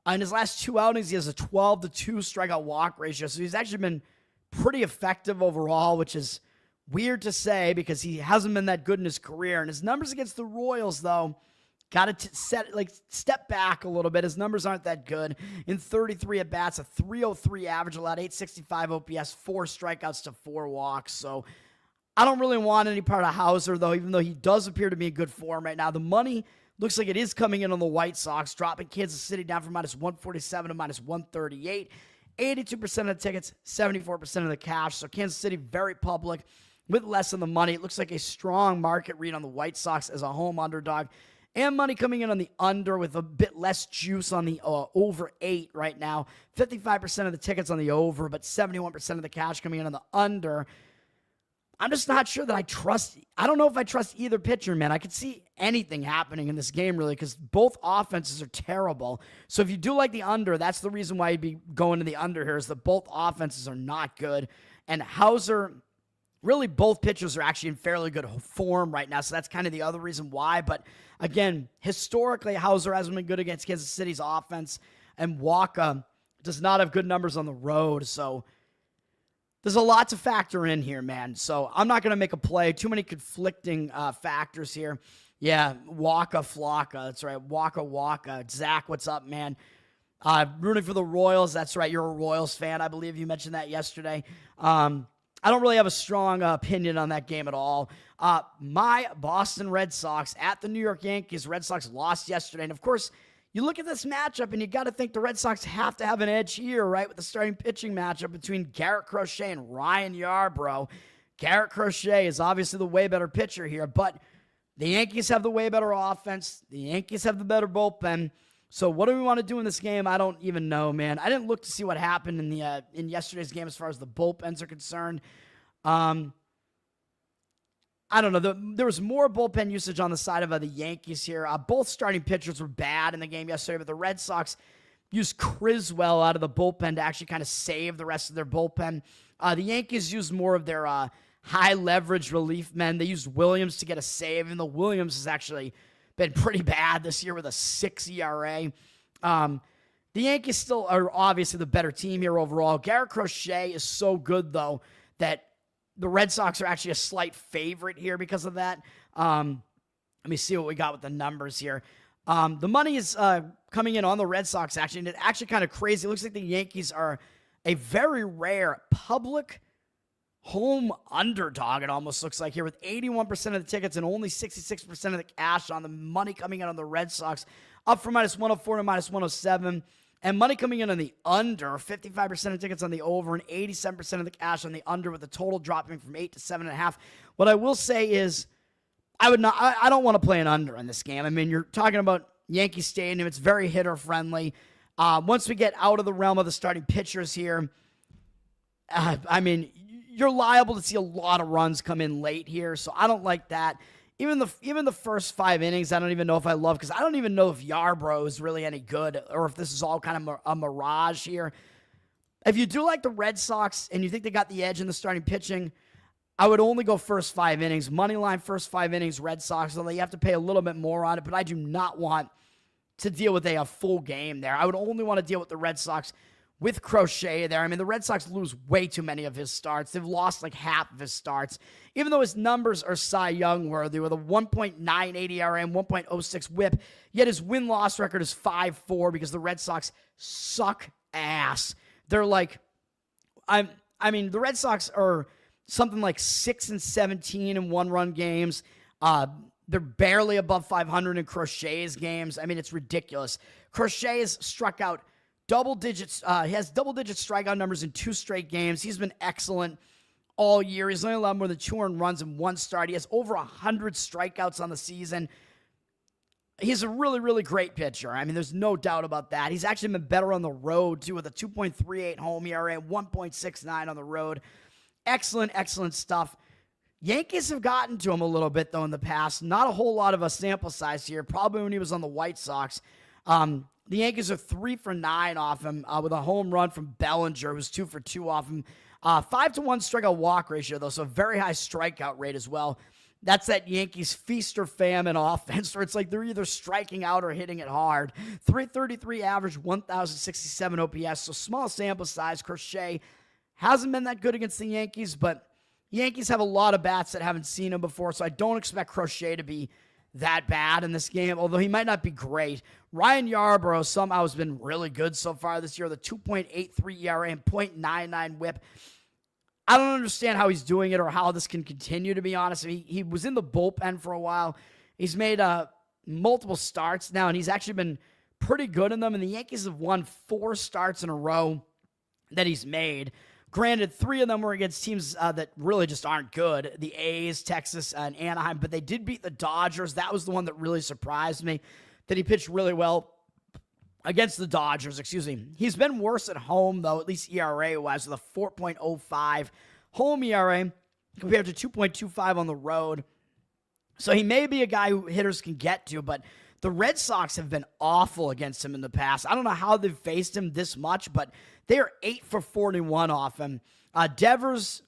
in his last 2 outings, he has a 12-2 strikeout walk ratio, so he's actually been pretty effective overall, which is weird to say because he hasn't been that good in his career. And his numbers against the Royals, though, got to step back a little bit. His numbers aren't that good. In 33 at-bats, a 303 average, allowed 865 OPS, 4 strikeouts to 4 walks. So I don't really want any part of Hauser, though, even though he does appear to be in good form right now. The money looks like it is coming in on the White Sox, dropping Kansas City down from -147 to -138. 82% of the tickets, 74% of the cash. So Kansas City very public with less of the money. It looks like a strong market read on the White Sox as a home underdog. And money coming in on the under with a bit less juice on the over 8 right now. 55% of the tickets on the over, but 71% of the cash coming in on the under. I'm just not sure that I don't know if I trust either pitcher, man. I could see anything happening in this game, really, because both offenses are terrible. So if you do like the under, that's the reason why you'd be going to the under here, is that both offenses are not good. And Hauser, really, both pitchers are actually in fairly good form right now, so that's kind of the other reason why. But again, historically, Hauser hasn't been good against Kansas City's offense, and Wnba does not have good numbers on the road. So there's a lot to factor in here, man. So I'm not going to make a play. Too many conflicting factors here. Yeah, Flocka. That's right. Waka. Zach, what's up, man? Rooting for the Royals. That's right. You're a Royals fan. I believe you mentioned that yesterday. I don't really have a strong opinion on that game at all. My Boston Red Sox at the New York Yankees. Red Sox lost yesterday. And, of course, you look at this matchup and you got to think the Red Sox have to have an edge here, right, with the starting pitching matchup between Garrett Crochet and Ryan Yarbrough. Garrett Crochet is obviously the way better pitcher here, but the Yankees have the way better offense. The Yankees have the better bullpen. So what do we want to do in this game? I don't even know, man. I didn't look to see what happened in yesterday's game as far as the bullpens are concerned. I don't know. There was more bullpen usage on the side of the Yankees here. Both starting pitchers were bad in the game yesterday, but the Red Sox used Criswell out of the bullpen to actually kind of save the rest of their bullpen. The Yankees used more of their high-leverage relief men. They used Williams to get a save, and the Williams has actually been pretty bad this year with a 6 ERA. The Yankees still are obviously the better team here overall. Garrett Crochet is so good, though, that the Red Sox are actually a slight favorite here because of that. Let me see what we got with the numbers here. The money is coming in on the Red Sox, actually, and it's actually kind of crazy. It looks like the Yankees are a very rare public home underdog, it almost looks like here, with 81% of the tickets and only 66% of the cash on the money coming in on the Red Sox, up from -104 to -107. And money coming in on the under, 55% of tickets on the over, and 87% of the cash on the under, with the total dropping from 8 to 7.5. What I will say is, I don't want to play an under in this game. I mean, you're talking about Yankee Stadium. It's very hitter-friendly. Once we get out of the realm of the starting pitchers here, I mean, you're liable to see a lot of runs come in late here, so I don't like that. Even the first 5 innings, I don't even know if I love, because I don't even know if Yarbrough is really any good, or if this is all kind of a mirage here. If you do like the Red Sox and you think they got the edge in the starting pitching, I would only go first 5 innings. Money line first 5 innings, Red Sox, although you have to pay a little bit more on it, but I do not want to deal with a full game there. I would only want to deal with the Red Sox with Crochet there. I mean, the Red Sox lose way too many of his starts. They've lost like half of his starts. Even though his numbers are Cy Young worthy with a 1.98 ERA and 1.06 whip, yet his win-loss record is 5-4 because the Red Sox suck ass. They're like, I mean, the Red Sox are something like 6-17 in one-run games. They're barely above 500 in Crochet's games. I mean, it's ridiculous. Crochet has struck out double digits. He has double-digit strikeout numbers in 2 straight games. He's been excellent all year. He's only allowed more than 2 earned runs in 1 start. He has over 100 strikeouts on the season. He's a really, really great pitcher. I mean, there's no doubt about that. He's actually been better on the road, too, with a 2.38 home ERA, 1.69 on the road. Excellent, excellent stuff. Yankees have gotten to him a little bit, though, in the past. Not a whole lot of a sample size here, probably when he was on the White Sox. The Yankees are 3 for 9 off him with a home run from Bellinger, who's 2 for 2 off him. 5-1 strikeout walk ratio, though, so very high strikeout rate as well. That's that Yankees feast or famine offense where it's like they're either striking out or hitting it hard. 333 average, 1,067 OPS, so small sample size. Crochet hasn't been that good against the Yankees, but Yankees have a lot of bats that haven't seen him before, so I don't expect Crochet to be that bad in this game, although he might not be great. Ryan Yarbrough somehow has been really good so far this year, the 2.83 ERA and .99 whip. I don't understand how he's doing it or how this can continue, to be honest. I mean, he was in the bullpen for a while. He's made multiple starts now, and he's actually been pretty good in them, and the Yankees have won 4 starts in a row that he's made. Granted, 3 of them were against teams that really just aren't good. The A's, Texas, and Anaheim, but they did beat the Dodgers. That was the one that really surprised me, that he pitched really well against the Dodgers, He's been worse at home, though, at least ERA-wise, with a 4.05 home ERA compared to 2.25 on the road. So he may be a guy who hitters can get to, but the Red Sox have been awful against him in the past. I don't know how they've faced him this much, but they are 8 for 41 off him. Devers,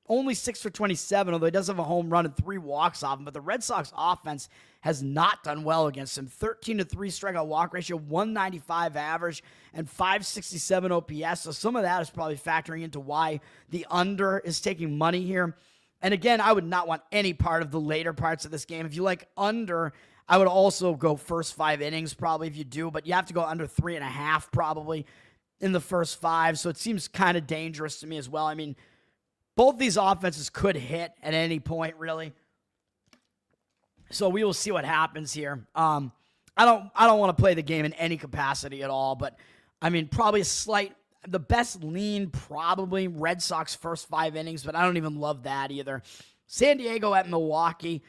only 6 for 27, although he does have a home run and 3 walks off him. But the Red Sox offense has not done well against him. 13-3 strikeout walk ratio, 195 average, and 567 OPS. So some of that is probably factoring into why the under is taking money here. And again, I would not want any part of the later parts of this game. If you like under, I would also go first 5 innings probably if you do, but you have to go under 3.5 probably in the first 5. So it seems kind of dangerous to me as well. I mean, both these offenses could hit at any point, really. So we will see what happens here. I don't want to play the game in any capacity at all, but I mean, probably the best lean, probably Red Sox first 5 innings, but I don't even love that either. San Diego at Milwaukee.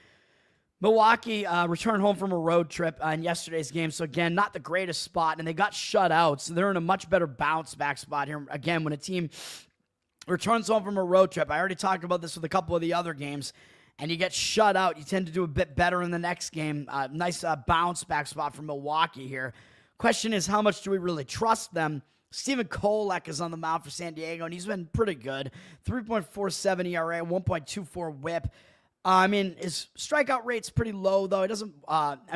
Milwaukee returned home from a road trip in yesterday's game, so again, not the greatest spot, and they got shut out, so they're in a much better bounce-back spot here. Again, when a team returns home from a road trip, I already talked about this with a couple of the other games, and you get shut out, you tend to do a bit better in the next game. Nice bounce-back spot for Milwaukee here. Question is, how much do we really trust them? Steven Kolek is on the mound for San Diego, and he's been pretty good. 3.47 ERA, 1.24 whip. I mean, his strikeout rate's pretty low, though. He doesn't,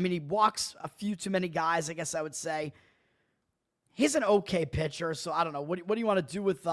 he walks a few too many guys, I guess I would say. He's an okay pitcher, so I don't know. What do you want to do with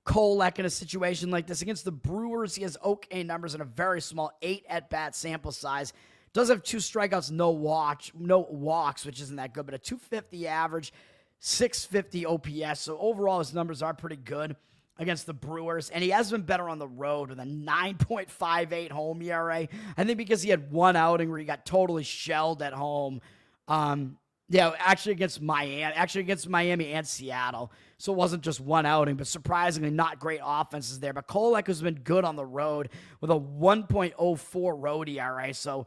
Kolek in a situation like this? Against the Brewers, he has okay numbers and a very small 8 at-bat sample size. Does have 2 strikeouts, no walks, which isn't that good, but a 250 average, 650 OPS. So overall, his numbers are pretty good against the Brewers, and he has been better on the road with a 9.58 home ERA. I think because he had one outing where he got totally shelled at home. Actually against Miami and Seattle. So it wasn't just one outing, but surprisingly not great offenses there. But Kolek has been good on the road with a 1.04 road ERA. So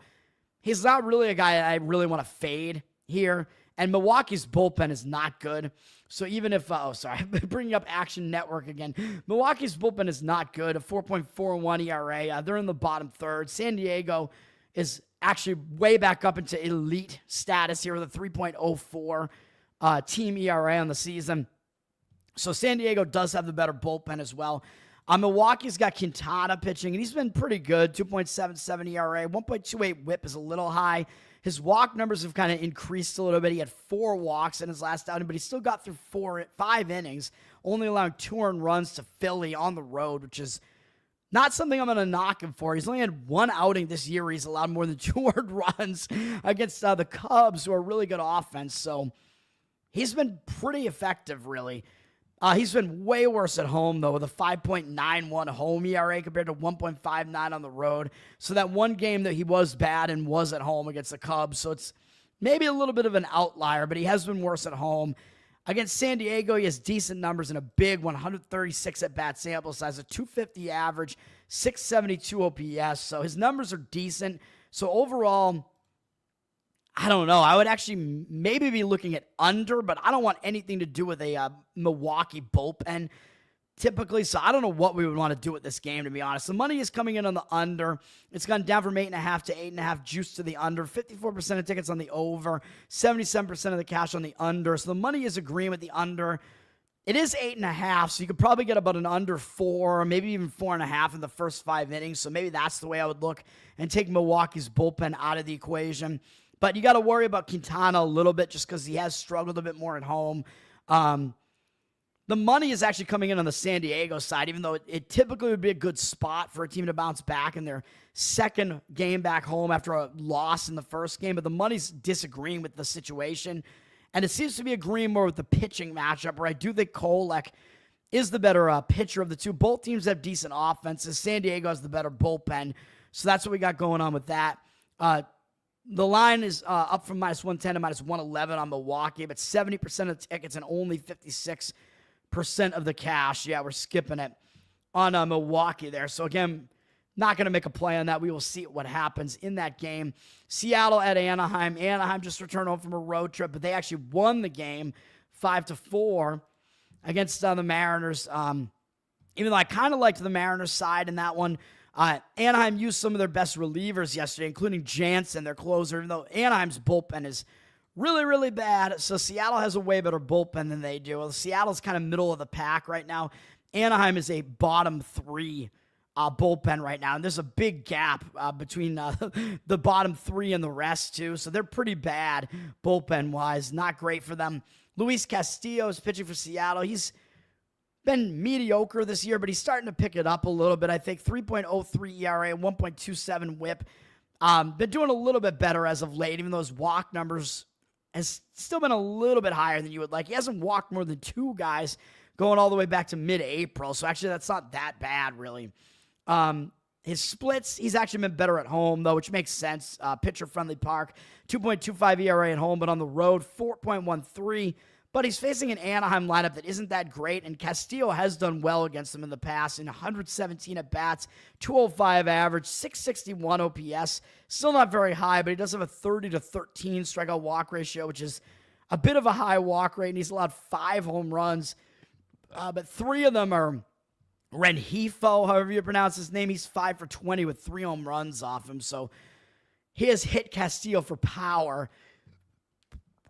he's not really a guy I really want to fade here. And Milwaukee's bullpen is not good. So even if, bringing up Action Network again. Milwaukee's bullpen is not good. A 4.41 ERA. They're in the bottom third. San Diego is actually way back up into elite status here with a 3.04 team ERA on the season. So San Diego does have the better bullpen as well. Milwaukee's got Quintana pitching, and he's been pretty good. 2.77 ERA. 1.28 whip is a little high. His walk numbers have kind of increased a little bit. He had 4 walks in his last outing, but he still got through 5 innings, only allowing 2 earned runs to Philly on the road, which is not something I'm going to knock him for. He's only had 1 outing this year where he's allowed more than 2 earned runs against the Cubs, who are really good offense. So he's been pretty effective, really. He's been way worse at home, though, with a 5.91 home ERA compared to 1.59 on the road. So that one game that he was bad and was at home against the Cubs. So it's maybe a little bit of an outlier, but he has been worse at home. Against San Diego, he has decent numbers in a big 136 at-bat sample size, a 250 average, 672 OPS. So his numbers are decent. So overall, I don't know. I would actually maybe be looking at under, but I don't want anything to do with a Milwaukee bullpen typically. So I don't know what we would want to do with this game, to be honest. The money is coming in on the under. It's gone down from 8.5 to 8.5, juice to the under. 54% of tickets on the over, 77% of the cash on the under. So the money is agreeing with the under. It is 8.5, so you could probably get about an under 4, or maybe even 4.5 in the first 5 innings. So maybe that's the way I would look and take Milwaukee's bullpen out of the equation. But you got to worry about Quintana a little bit just because he has struggled a bit more at home. The money is actually coming in on the San Diego side, even though it typically would be a good spot for a team to bounce back in their second game back home after a loss in the first game. But the money's disagreeing with the situation. And it seems to be agreeing more with the pitching matchup, where I do think Kolek is the better pitcher of the two. Both teams have decent offenses. San Diego has the better bullpen. So that's what we got going on with that. The line is up from -110 to -111 on Milwaukee, but 70% of the tickets and only 56% of the cash. Yeah, we're skipping it on Milwaukee there. So again, not going to make a play on that. We will see what happens in that game. Seattle at Anaheim. Anaheim just returned home from a road trip, but they actually won the game 5-4 against the Mariners. Even though I kind of liked the Mariners side in that one. Anaheim used some of their best relievers yesterday, including Jansen, their closer, even though Anaheim's bullpen is really, really bad. So Seattle has a way better bullpen than they do. Well, Seattle's kind of middle of the pack right now. Anaheim is a bottom 3 bullpen right now. And there's a big gap between the bottom 3 and the rest, too. So they're pretty bad bullpen-wise. Not great for them. Luis Castillo is pitching for Seattle. He's been mediocre this year, but he's starting to pick it up a little bit. I think 3.03 ERA, 1.27 whip. Been doing a little bit better as of late, even though his walk numbers has still been a little bit higher than you would like. He hasn't walked more than 2 guys going all the way back to mid-April, so actually that's not that bad, really. His splits, he's actually been better at home, though, which makes sense. Pitcher-friendly park, 2.25 ERA at home, but on the road, 4.13. But he's facing an Anaheim lineup that isn't that great, and Castillo has done well against them in the past in 117 at-bats, 205 average, 661 OPS. Still not very high, but he does have a 30-13 strikeout walk ratio, which is a bit of a high walk rate, and he's allowed 5 home runs. But 3 of them are Renjifo, however you pronounce his name. He's 5 for 20 with 3 home runs off him, so he has hit Castillo for power.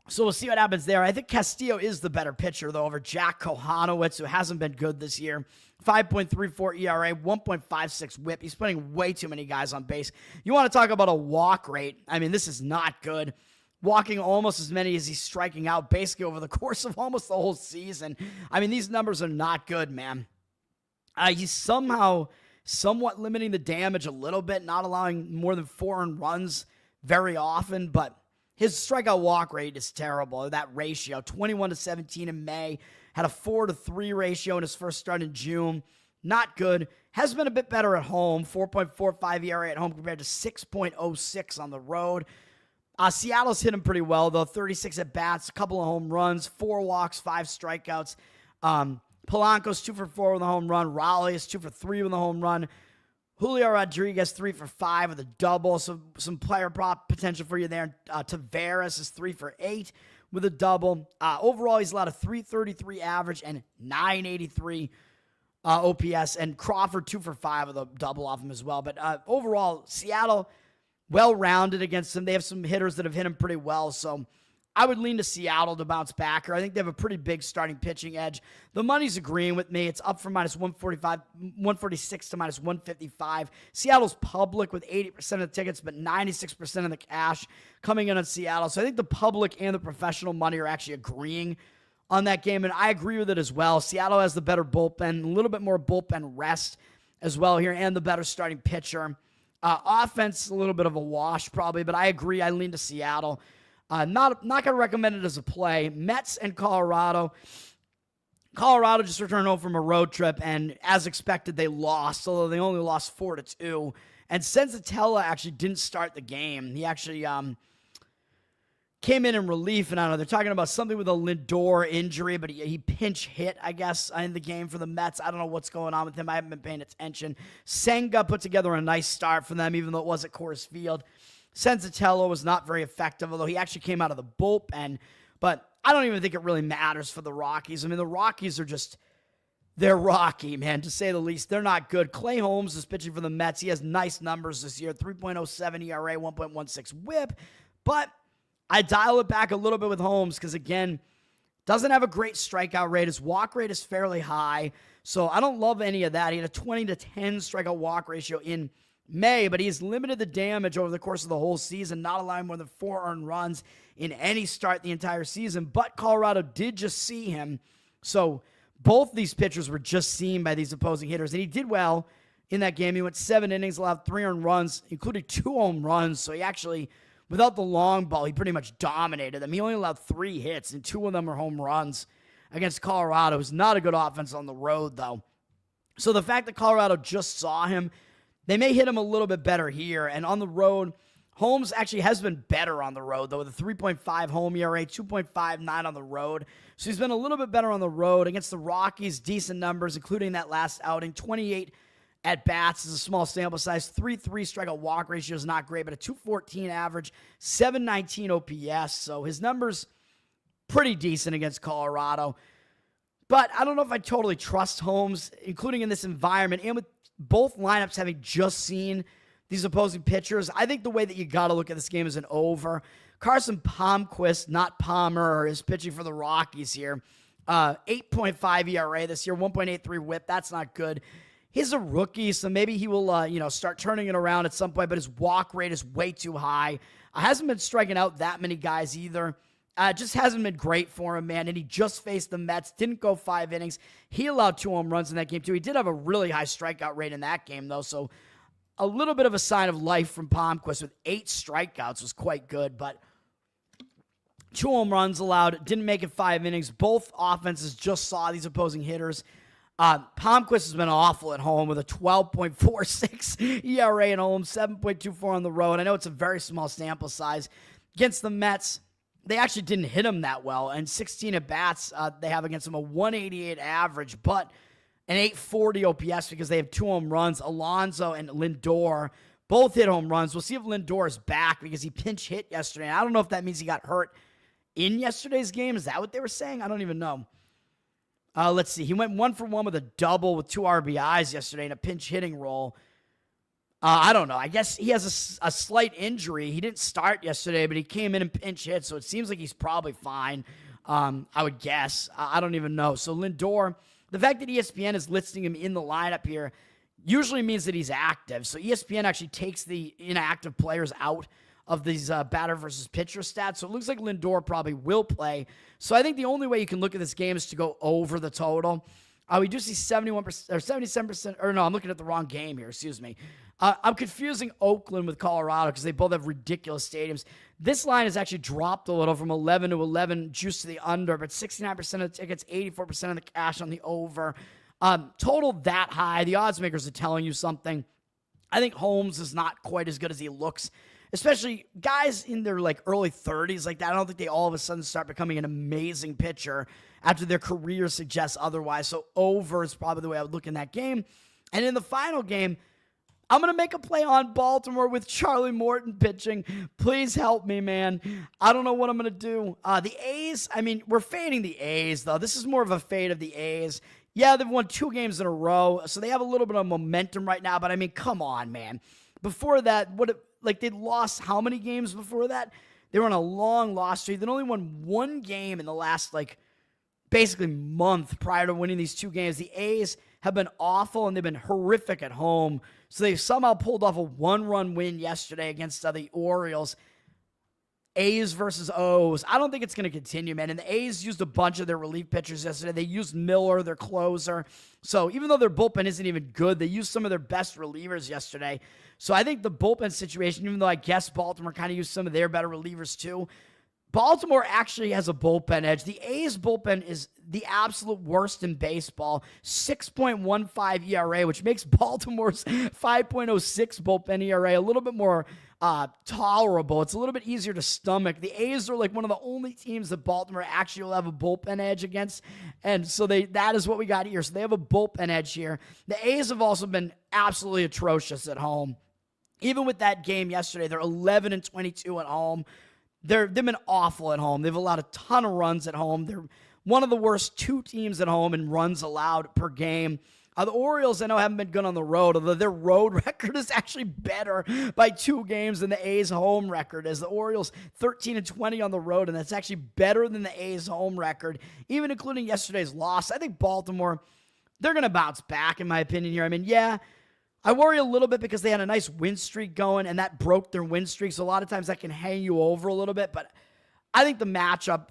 So we'll see what happens there. I think Castillo is the better pitcher, though, over Jack Kohanowitz, who hasn't been good this year. 5.34 ERA, 1.56 whip. He's putting way too many guys on base. You want to talk about a walk rate. I mean, this is not good. Walking almost as many as he's striking out, basically over the course of almost the whole season. I mean, these numbers are not good, man. He's somehow somewhat limiting the damage a little bit, not allowing more than 4 earned runs very often, but his strikeout walk rate is terrible. That ratio, 21-17 in May, had a 4-3 ratio in his first start in June. Not good. Has been a bit better at home, 4.45 ERA at home compared to 6.06 on the road. Seattle's hit him pretty well, though. 36 at-bats, a couple of home runs, 4 walks, 5 strikeouts. Polanco's 2 for 4 with a home run. Raleigh is 2 for 3 with a home run. Julio Rodriguez, 3 for 5 with a double. So some player prop potential for you there. Taveras is 3 for 8 with a double. Overall, he's allowed a 333 average and 983 OPS. And Crawford, 2 for 5 with a double off him as well. But overall, Seattle, well-rounded against them. They have some hitters that have hit him pretty well. So I would lean to Seattle to bounce back. Or I think they have a pretty big starting pitching edge. The money's agreeing with me. It's up from -146 to -155. Seattle's public with 80% of the tickets, but 96% of the cash coming in on Seattle. So I think the public and the professional money are actually agreeing on that game, and I agree with it as well. Seattle has the better bullpen, a little bit more bullpen rest as well here, and the better starting pitcher. Offense, a little bit of a wash probably, but I agree. I lean to Seattle. Not going to recommend it as a play. Mets and Colorado. Colorado just returned home from a road trip, and as expected, they lost, although they only lost 4-2. And Senzatella actually didn't start the game. He actually came in relief, and I don't know, they're talking about something with a Lindor injury, but he pinch hit, I guess, in the game for the Mets. I don't know what's going on with him. I haven't been paying attention. Senga put together a nice start for them, even though it was at Coors Field. Senzatella was not very effective, although he actually came out of the bullpen. But I don't even think it really matters for the Rockies. I mean, the Rockies are just, they're rocky, man, to say the least. They're not good. Clay Holmes is pitching for the Mets. He has nice numbers this year, 3.07 ERA, 1.16 whip. But I dial it back a little bit with Holmes because, again, doesn't have a great strikeout rate. His walk rate is fairly high, so I don't love any of that. He had a 20-10 strikeout walk ratio in May, but he's limited the damage over the course of the whole season, not allowing more than 4 earned runs in any start the entire season. But Colorado did just see him, so both these pitchers were just seen by these opposing hitters, and he did well in that game. He went 7 innings, allowed 3 earned runs, including 2 home runs, so he actually, without the long ball, he pretty much dominated them. He only allowed 3 hits, and 2 of them were home runs against Colorado. It's not a good offense on the road, though. So the fact that Colorado just saw him, they may hit him a little bit better here. And on the road, Holmes actually has been better on the road, though, with a 3.5 home ERA, 2.59 on the road. So he's been a little bit better on the road. Against the Rockies, decent numbers, including that last outing. 28 at-bats is a small sample size. 3.3 strikeout walk ratio is not great, but a 2.14 average, 7.19 OPS. So his numbers pretty decent against Colorado. But I don't know if I totally trust Holmes, including in this environment, and with both lineups having just seen these opposing pitchers. I think the way that you got to look at this game is an over. Carson Palmquist, not Palmer, is pitching for the Rockies here. 8.5 ERA this year, 1.83 whip. That's not good. He's a rookie, so maybe he will, start turning it around at some point, but his walk rate is way too high. Hasn't been striking out that many guys either. Just hasn't been great for him, man, and he just faced the Mets, didn't go 5 innings. He allowed 2 home runs in that game, too. He did have a really high strikeout rate in that game, though, so a little bit of a sign of life from Palmquist with 8 strikeouts was quite good, but 2 home runs allowed, didn't make it 5 innings. Both offenses just saw these opposing hitters. Palmquist has been awful at home with a 12.46 ERA at home, 7.24 on the road. I know it's a very small sample size. Against the Mets, they actually didn't hit him that well, and 16 at-bats they have against him, a 188 average, but an 840 OPS because they have 2 home runs. Alonso and Lindor both hit home runs. We'll see if Lindor is back because he pinch hit yesterday. I don't know if that means he got hurt in yesterday's game. Is that what they were saying? I don't even know. Let's see. He went 1 for 1 with a double with 2 RBIs yesterday in a pinch hitting role. I don't know. I guess he has a slight injury. He didn't start yesterday, but he came in and pinch hit, so it seems like he's probably fine, I would guess. I don't even know. So Lindor, the fact that ESPN is listing him in the lineup here usually means that he's active. So ESPN actually takes the inactive players out of these batter versus pitcher stats. So it looks like Lindor probably will play. So I think the only way you can look at this game is to go over the total. We do see 71% or 77%, or no, I'm looking at the wrong game here. Excuse me. I'm confusing Oakland with Colorado because they both have ridiculous stadiums. This line has actually dropped a little from 11 to 11, juice to the under, but 69% of the tickets, 84% of the cash on the over. Total that high. The odds makers are telling you something. I think Holmes is not quite as good as he looks, especially guys in their early 30s like that. I don't think they all of a sudden start becoming an amazing pitcher after their career suggests otherwise. So over is probably the way I would look in that game. And in the final game, I'm going to make a play on Baltimore with Charlie Morton pitching. Please help me, man. I don't know what I'm going to do. The A's, we're fading the A's, though. This is more of a fade of the A's. Yeah, they've won 2 games in a row, so they have a little bit of momentum right now, but come on, man. Before that, they'd lost how many games before that? They were on a long loss streak. They'd only won 1 game in the last, basically month prior to winning these 2 games. The A's have been awful, and they've been horrific at home. So they somehow pulled off a 1-run win yesterday against the Orioles. A's versus O's. I don't think it's going to continue, man. And the A's used a bunch of their relief pitchers yesterday. They used Miller, their closer. So even though their bullpen isn't even good, they used some of their best relievers yesterday. So I think the bullpen situation, even though I guess Baltimore kind of used some of their better relievers too, Baltimore actually has a bullpen edge. The A's bullpen is the absolute worst in baseball, 6.15 ERA, which makes Baltimore's 5.06 bullpen ERA a little bit more tolerable. It's a little bit easier to stomach. The A's are like one of the only teams that Baltimore actually will have a bullpen edge against, and so that is what we got here. So they have a bullpen edge here. The A's have also been absolutely atrocious at home. Even with that game yesterday, they're 11-22 at home. They've been awful at home. They've allowed a ton of runs at home. They're one of the worst two teams at home in runs allowed per game. The Orioles, I know, haven't been good on the road, although their road record is actually better by 2 games than the A's home record is. The Orioles 13-20 on the road, and that's actually better than the A's home record, even including yesterday's loss. I think Baltimore, they're going to bounce back, in my opinion here. I mean, yeah, I worry a little bit because they had a nice win streak going, and that broke their win streak, so a lot of times that can hang you over a little bit, but I think the matchup,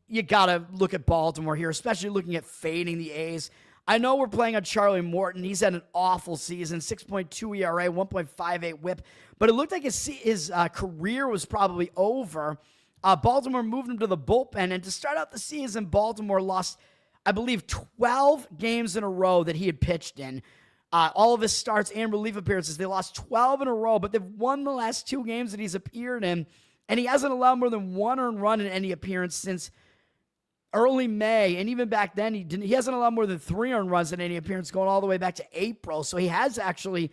you got to look at Baltimore here, especially looking at fading the A's. I know we're playing on Charlie Morton. He's had an awful season, 6.2 ERA, 1.58 whip, but it looked like his career was probably over. Baltimore moved him to the bullpen, and to start out the season, Baltimore lost, I believe, 12 games in a row that he had pitched in. All of his starts and relief appearances, they lost 12 in a row, but they've won the last 2 games that he's appeared in, and he hasn't allowed more than 1 earned run in any appearance since early May, and even back then, he hasn't allowed more than 3 earned runs in any appearance going all the way back to April, so he has actually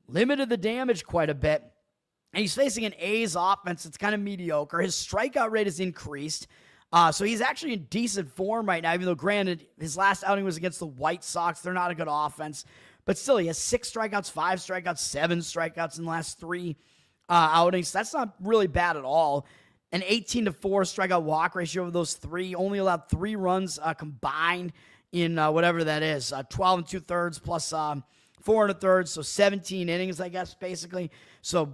limited the damage quite a bit, and he's facing an A's offense that's kind of mediocre. His strikeout rate has increased, so he's actually in decent form right now, even though, granted, his last outing was against the White Sox. They're not a good offense. But still, he has 6 strikeouts, 5 strikeouts, 7 strikeouts in the last 3 outings. That's not really bad at all. An 18-4 strikeout walk ratio of those 3. Only allowed 3 runs combined in whatever that is. 12 2/3 plus 4 1/3, so 17 innings, I guess, basically. So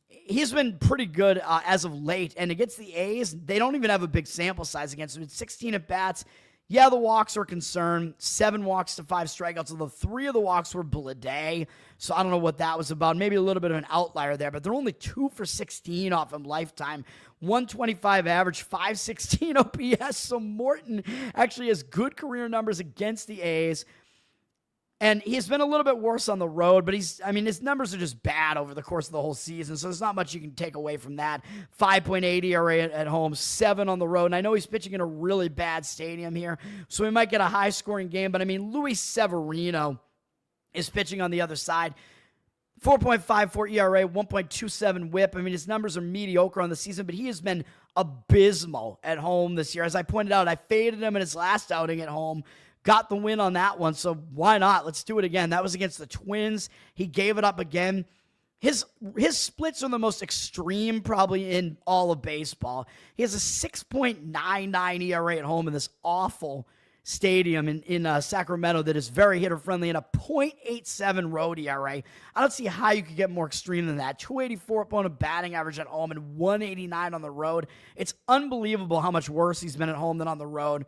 he's been pretty good as of late. And against the A's, they don't even have a big sample size against him. It's 16 at-bats. Yeah, the walks are a concern. 7 walks to 5 strikeouts, although 3 of the walks were Blade. So I don't know what that was about. Maybe a little bit of an outlier there, but they're only 2 for 16 off him lifetime. 125 average, 516 OPS. So Morton actually has good career numbers against the A's. And he's been a little bit worse on the road, but his numbers are just bad over the course of the whole season, so there's not much you can take away from that. 5.8 ERA at home, 7 on the road, and I know he's pitching in a really bad stadium here, so we might get a high-scoring game, but Luis Severino is pitching on the other side. 4.54 ERA, 1.27 whip. His numbers are mediocre on the season, but he has been abysmal at home this year. As I pointed out, I faded him in his last outing at home. Got the win on that one, so why not? Let's do it again. That was against the Twins. He gave it up again. His splits are the most extreme probably in all of baseball. He has a 6.99 ERA at home in this awful stadium in Sacramento that is very hitter-friendly, and a .87 road ERA. I don't see how you could get more extreme than that. 284 opponent batting average at home and 189 on the road. It's unbelievable how much worse he's been at home than on the road.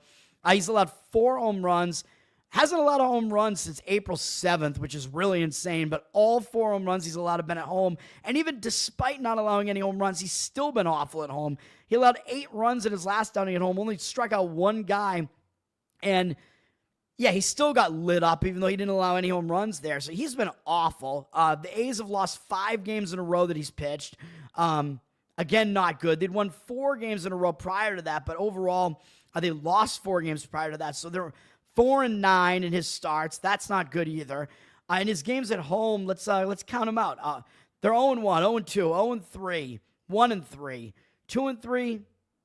He's allowed 4 home runs. Hasn't allowed a home run since April 7th, which is really insane, but all 4 home runs he's allowed have been at home. And even despite not allowing any home runs, he's still been awful at home. He allowed 8 runs in his last outing at home, only struck out 1 guy. And yeah, he still got lit up, even though he didn't allow any home runs there. So he's been awful. The A's have lost 5 games in a row that he's pitched. Again, not good. They'd won 4 games in a row prior to that, but overall, they lost 4 games prior to that. So they're 4-9 in his starts. That's not good either. In his games at home, let's count them out. They're 0-1, 0-2, 0-3, 1-3, 2-3,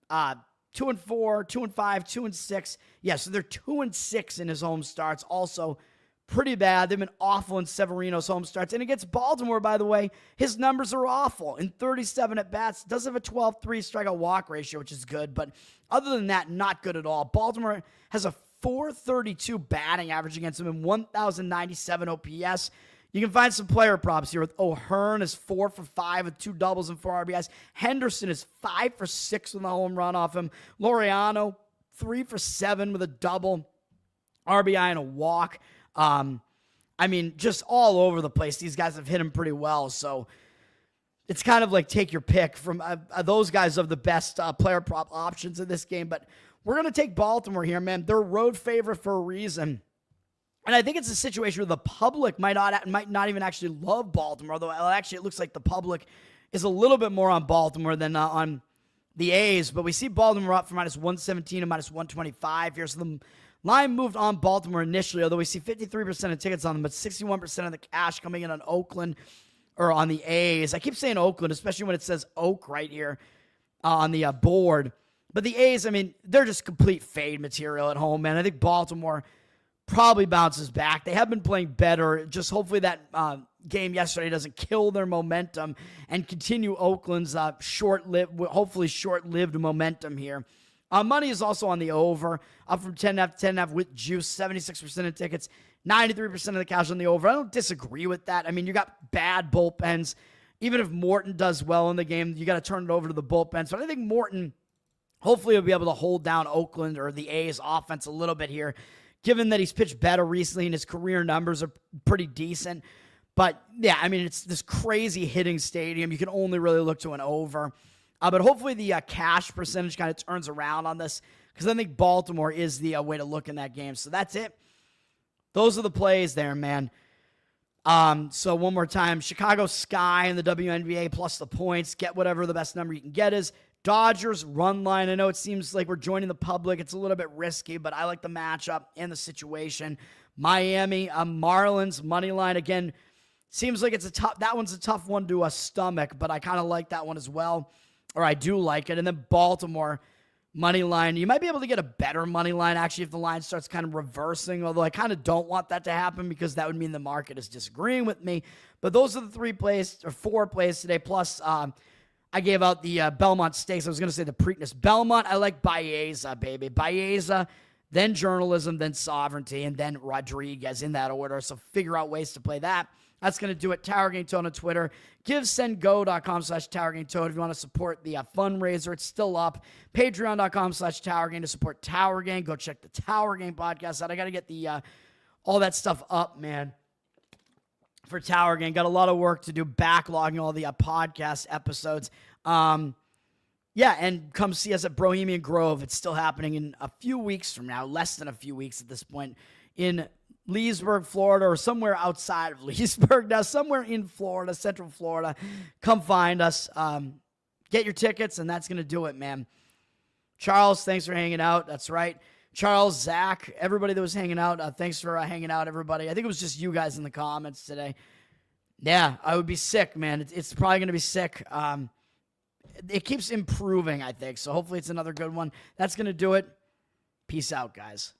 2-4, 2-5, 2-6. Yeah, so they're 2-6 in his home starts. Also, pretty bad. They've been awful in Severino's home starts. And against Baltimore, by the way, his numbers are awful. In 37 at-bats, does have a 12-3 strikeout walk ratio, which is good. But other than that, not good at all. Baltimore has a .432 batting average against him and 1,097 OPS. You can find some player props here with O'Hearn is 4 for 5 with 2 doubles and 4 RBIs. Henderson is 5 for 6 with a home run off him. Laureano, 3 for 7 with a double, RBI and a walk. Just all over the place. These guys have hit him pretty well. So it's kind of like take your pick from those guys of the best player prop options in this game. But we're going to take Baltimore here, man. They're a road favorite for a reason. And I think it's a situation where the public might not even actually love Baltimore, although actually it looks like the public is a little bit more on Baltimore than on the A's. But we see Baltimore up for minus 117 and minus 125 here. So the line moved on Baltimore initially, although we see 53% of tickets on them, but 61% of the cash coming in on Oakland or on the A's. I keep saying Oakland, especially when it says Oak right here on the board. But the A's, I mean, they're just complete fade material at home, man. I think Baltimore probably bounces back. They have been playing better. Just hopefully that game yesterday doesn't kill their momentum and continue Oakland's hopefully short-lived momentum here. Money is also on the over, up from 10.5 to 10.5 with juice, 76% of tickets, 93% of the cash on the over. I don't disagree with that. I mean, you got bad bullpens. Even if Morton does well in the game, you got to turn it over to the bullpens. But I think Morton hopefully will be able to hold down Oakland or the A's offense a little bit here, given that he's pitched better recently and his career numbers are pretty decent. But, yeah, I mean, it's this crazy hitting stadium. You can only really look to an over. But hopefully the cash percentage kind of turns around on this, because I think Baltimore is the way to look in that game. So that's it. Those are the plays there, man. So one more time, Chicago Sky and the WNBA plus the points. Get whatever the best number you can get is. Dodgers run line. I know it seems like we're joining the public. It's a little bit risky, but I like the matchup and the situation. Miami, Marlins money line. Again, seems like that one's a tough one to stomach, but I kind of like that one as well, or I do like it. And then Baltimore money line. You might be able to get a better money line, actually, if the line starts kind of reversing, although I kind of don't want that to happen because that would mean the market is disagreeing with me. But those are the 4 plays today, plus I gave out the Belmont Stakes. I was going to say the Preakness. Belmont, I like Baeza, baby. Baeza, then Journalism, then Sovereignty, and then Rodriguez in that order. So figure out ways to play that. That's going to do it. Tower Gang Toad on Twitter. GiveSendGo.com/TowerGangToad if you want to support the fundraiser. It's still up. Patreon.com/Tower Gang to support Tower Gang. Go check the Tower Gang podcast out. I got to get the all that stuff up, man, for Tower Gang. Got a lot of work to do backlogging all the podcast episodes. Yeah, and come see us at Bohemian Grove. It's still happening in a few weeks from now, less than a few weeks at this point, in Leesburg, Florida, or somewhere outside of Leesburg. Now, somewhere in Florida, Central Florida. Come find us. Get your tickets, and that's going to do it, man. Charles, thanks for hanging out. That's right. Charles, Zach, everybody that was hanging out, thanks for hanging out, everybody. I think it was just you guys in the comments today. Yeah, I would be sick, man. It's probably going to be sick. It keeps improving, I think, so hopefully it's another good one. That's going to do it. Peace out, guys.